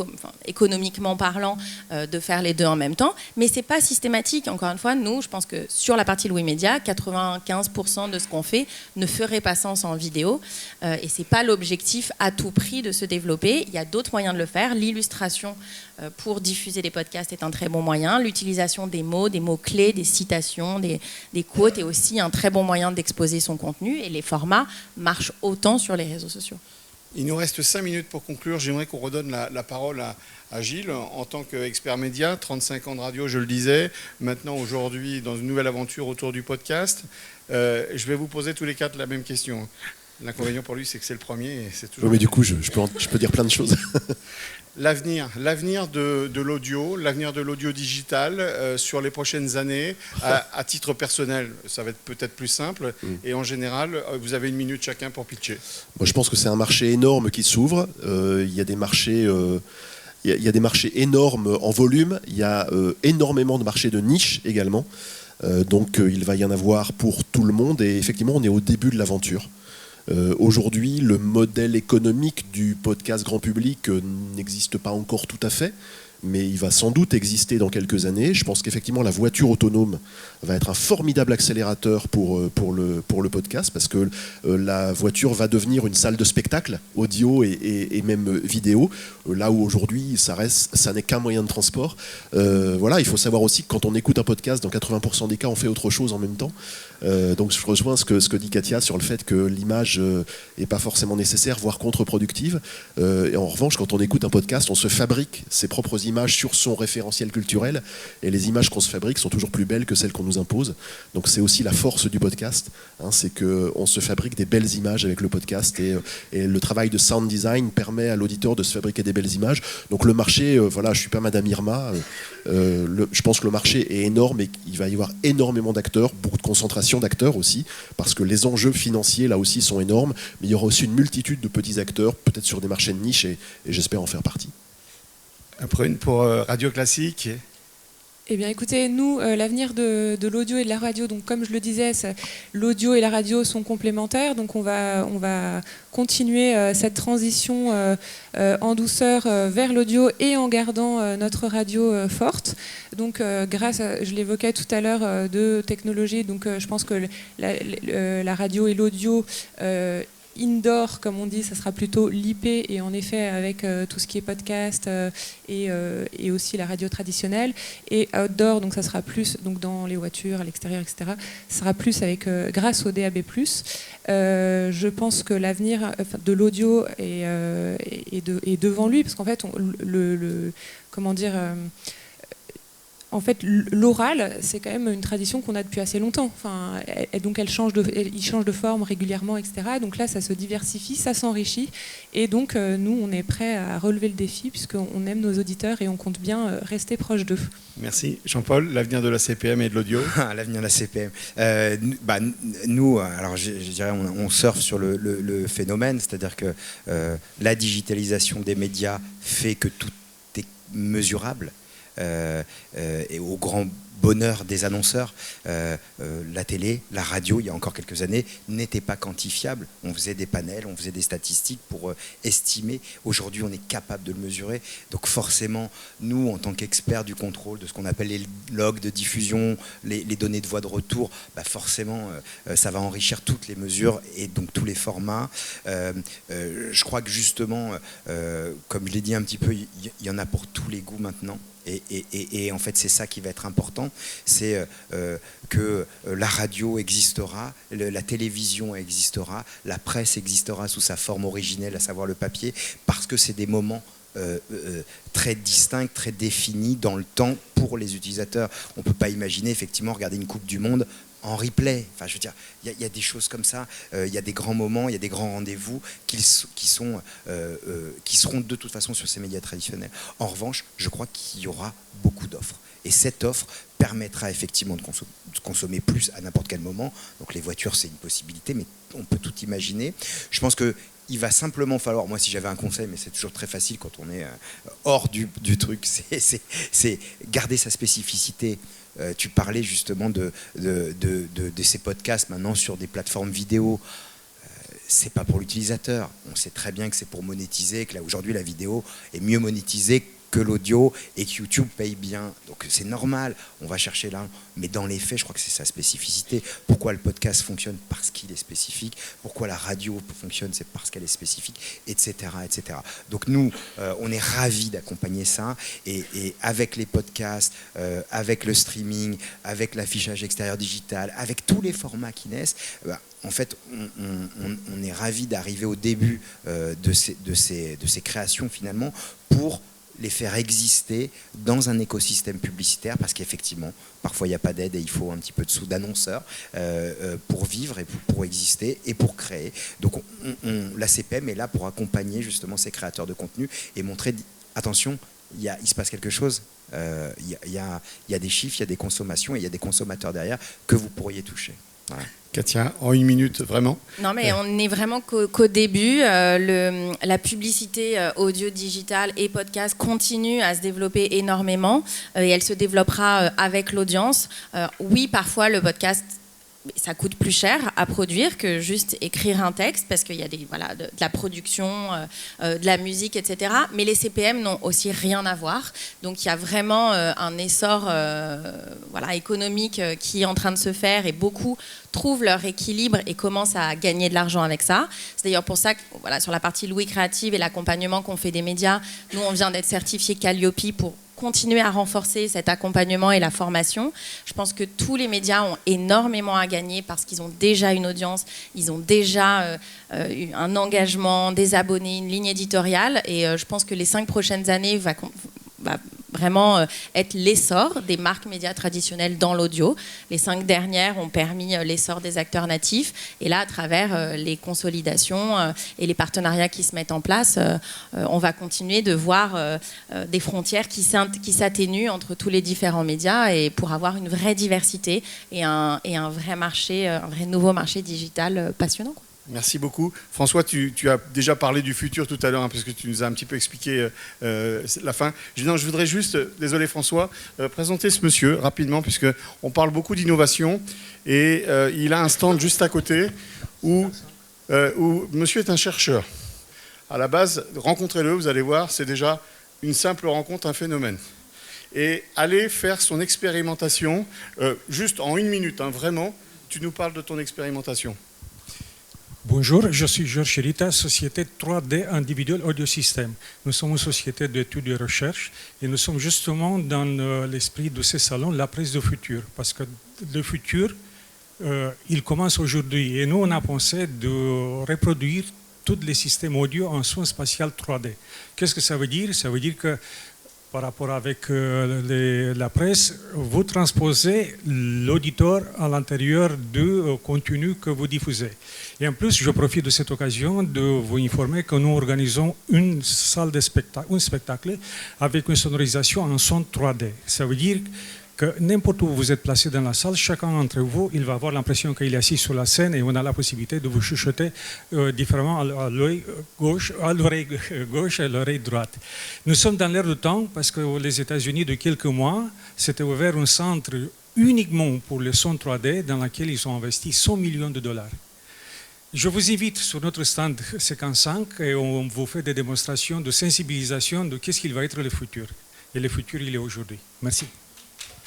économiquement parlant de faire les deux en même temps. Mais ce n'est pas systématique. Encore une fois, nous, je pense que sur la partie Louis Média, 95% de ce qu'on fait ne ferait pas sens en vidéo. Et ce n'est pas l'objectif à tout prix de se développer. Il y a d'autres moyens de le faire. L'illustration pour diffuser des podcasts est un très bon moyen. L'utilisation des mots-clés, des citations, des quotes est aussi un très bon moyen d'exposer son contenu. Et les formats marchent autant sur les réseaux sociaux. Il nous reste 5 minutes pour conclure. J'aimerais qu'on redonne la parole à Gilles, en tant qu'expert média, 35 ans de radio, je le disais. Maintenant, aujourd'hui, dans une nouvelle aventure autour du podcast. Je vais vous poser tous les quatre la même question. L'inconvénient pour lui, c'est que c'est le premier. Et c'est toujours... Oui, mais du coup, je peux dire plein de choses. L'avenir de l'audio, l'avenir de l'audio digital sur les prochaines années, à titre personnel, ça va être peut-être plus simple. Et en général, vous avez 1 minute chacun pour pitcher. Moi, je pense que c'est un marché énorme qui s'ouvre. Il y a des marchés... Il y a des marchés énormes en volume. Il y a énormément de marchés de niche également. Donc, il va y en avoir pour tout le monde. Et effectivement, on est au début de l'aventure. Aujourd'hui, le modèle économique du podcast grand public n'existe pas encore tout à fait, mais il va sans doute exister dans quelques années. Je pense qu'effectivement, la voiture autonome va être un formidable accélérateur pour le podcast, parce que la voiture va devenir une salle de spectacle, audio et même vidéo, là où aujourd'hui, ça n'est qu'un moyen de transport. Voilà, il faut savoir aussi que quand on écoute un podcast, dans 80% des cas, on fait autre chose en même temps. Donc je rejoins ce que dit Katia sur le fait que l'image n'est pas forcément nécessaire, voire contre-productive. Et en revanche, quand on écoute un podcast, on se fabrique ses propres images sur son référentiel culturel, et les images qu'on se fabrique sont toujours plus belles que celles qu'on nous impose. Donc c'est aussi la force du podcast, c'est qu'on se fabrique des belles images avec le podcast, et le travail de sound design permet à l'auditeur de se fabriquer des belles images. Donc le marché, voilà, je suis pas Madame Irma, je pense que le marché est énorme et il va y avoir énormément d'acteurs, beaucoup de concentration d'acteurs aussi, parce que les enjeux financiers là aussi sont énormes, mais il y aura aussi une multitude de petits acteurs, peut-être sur des marchés de niche, et j'espère en faire partie. Après une pour Radio Classique. Eh bien, écoutez, nous, l'avenir de l'audio et de la radio, donc comme je le disais, l'audio et la radio sont complémentaires, donc on va continuer cette transition en douceur vers l'audio et en gardant notre radio forte. Donc, grâce, je l'évoquais tout à l'heure, de technologies, donc je pense que la radio et l'audio indoor, comme on dit, ça sera plutôt l'IP, et en effet avec tout ce qui est podcast et aussi la radio traditionnelle, et outdoor, donc ça sera plus donc dans les voitures, à l'extérieur, etc. Ça sera plus avec grâce au DAB+. Je pense que l'avenir de l'audio est devant lui, parce qu'en fait, comment dire. En fait, l'oral, c'est quand même une tradition qu'on a depuis assez longtemps. Enfin, donc il change de forme régulièrement, etc. Donc là, ça se diversifie, ça s'enrichit. Et donc, nous, on est prêts à relever le défi, puisqu'on aime nos auditeurs et on compte bien rester proche d'eux. Merci. Jean-Paul, l'avenir de la CPM et de l'audio. L'avenir de la CPM. Nous, alors je dirais, on surfe sur le phénomène, c'est-à-dire que la digitalisation des médias fait que tout est mesurable. Et au grand bonheur des annonceurs. La télé, la radio, il y a encore quelques années, n'était pas quantifiable. On faisait des panels, on faisait des statistiques pour estimer. Aujourd'hui, on est capable de le mesurer. Donc forcément, nous, en tant qu'experts du contrôle de ce qu'on appelle les logs de diffusion, les données de voix de retour, bah forcément, ça va enrichir toutes les mesures et donc tous les formats. Je crois que justement, comme je l'ai dit un petit peu, il y en a pour tous les goûts maintenant. Et en fait, c'est ça qui va être important, c'est que la radio existera, la télévision existera, la presse existera sous sa forme originelle, à savoir le papier, parce que c'est des moments très distincts, très définis dans le temps pour les utilisateurs. On ne peut pas imaginer effectivement regarder une Coupe du Monde en replay. Enfin, je veux dire, il y a des choses comme ça, il y a des grands moments, il y a des grands rendez-vous qui seront de toute façon sur ces médias traditionnels. En revanche, je crois qu'il y aura beaucoup d'offres. Et cette offre permettra effectivement de consommer plus à n'importe quel moment. Donc les voitures, c'est une possibilité, mais on peut tout imaginer. Je pense qu'il va simplement falloir, moi si j'avais un conseil, mais c'est toujours très facile quand on est hors du truc, c'est garder sa spécificité. Tu parlais justement de ces podcasts maintenant sur des plateformes vidéo. C'est pas pour l'utilisateur. On sait très bien que c'est pour monétiser, que là aujourd'hui la vidéo est mieux monétisée que l'audio et que YouTube paye bien. Donc c'est normal, on va chercher là. Mais dans les faits, je crois que c'est sa spécificité. Pourquoi le podcast fonctionne? Parce qu'il est spécifique. Pourquoi la radio fonctionne? C'est parce qu'elle est spécifique, etc. etc. Donc nous, on est ravis d'accompagner ça. Et avec les podcasts, avec le streaming, avec l'affichage extérieur digital, avec tous les formats qui naissent, en fait, on est ravis d'arriver au début de ces créations finalement pour les faire exister dans un écosystème publicitaire, parce qu'effectivement, parfois il n'y a pas d'aide et il faut un petit peu de sous d'annonceurs pour vivre et pour exister et pour créer. Donc la CPM est là pour accompagner justement ces créateurs de contenu et montrer, attention, il se passe quelque chose, il y a des chiffres, il y a des consommations et il y a des consommateurs derrière que vous pourriez toucher. Voilà. Katia, en une minute, vraiment. Non, mais on n'est vraiment qu'au début. La publicité audio, digitale et podcast continue à se développer énormément et elle se développera avec l'audience. Oui, parfois, le podcast, ça coûte plus cher à produire que juste écrire un texte parce qu'il y a de la production, de la musique, etc. Mais les CPM n'ont aussi rien à voir. Donc il y a vraiment un essor économique qui est en train de se faire et beaucoup trouvent leur équilibre et commencent à gagner de l'argent avec ça. C'est d'ailleurs pour ça que sur la partie Louis Créative et l'accompagnement qu'on fait des médias, nous on vient d'être certifié Calliope pour continuer à renforcer cet accompagnement et la formation. Je pense que tous les médias ont énormément à gagner parce qu'ils ont déjà une audience, ils ont déjà un engagement, des abonnés, une ligne éditoriale et je pense que les 5 prochaines années va vraiment être l'essor des marques médias traditionnelles dans l'audio. Les 5 dernières ont permis l'essor des acteurs natifs et là, à travers les consolidations et les partenariats qui se mettent en place, on va continuer de voir des frontières qui s'atténuent entre tous les différents médias et pour avoir une vraie diversité et un vrai marché, un vrai nouveau marché digital passionnant. Merci beaucoup. François, tu as déjà parlé du futur tout à l'heure, parce que tu nous as un petit peu expliqué la fin. Je voudrais juste, désolé François, présenter ce monsieur rapidement, puisqu'on parle beaucoup d'innovation, et il a un stand juste à côté où monsieur est un chercheur. À la base, rencontrez-le, vous allez voir, c'est déjà une simple rencontre, un phénomène. Et allez faire son expérimentation, juste en 1 minute, vraiment, tu nous parles de ton expérimentation. Bonjour, je suis Georges Chérita, société 3D Individual Audio System. Nous sommes une société d'études et de recherche et nous sommes justement dans l'esprit de ce salon, la prise du futur. Parce que le futur, il commence aujourd'hui et nous, on a pensé de reproduire tous les systèmes audio en son spatial 3D. Qu'est-ce que ça veut dire? Ça veut dire que par rapport avec la presse, vous transposez l'auditeur à l'intérieur du contenu que vous diffusez. Et en plus, je profite de cette occasion de vous informer que nous organisons une salle de spectacle, un spectacle avec une sonorisation en son 3D. Ça veut dire que n'importe où vous êtes placé dans la salle, chacun d'entre vous, il va avoir l'impression qu'il est assis sur la scène et on a la possibilité de vous chuchoter différemment à l'œil gauche, à l'oreille gauche et à l'oreille droite. Nous sommes dans l'air du temps parce que les États-Unis, de quelques mois, s'était ouvert un centre uniquement pour le son 3D dans lequel ils ont investi 100 millions de dollars. Je vous invite sur notre stand 55 et on vous fait des démonstrations de sensibilisation de qu'est-ce qu'il va être le futur. Et le futur, il est aujourd'hui. Merci.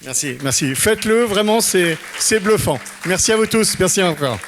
Merci, merci. Faites-le, vraiment, c'est bluffant. Merci à vous tous. Merci encore.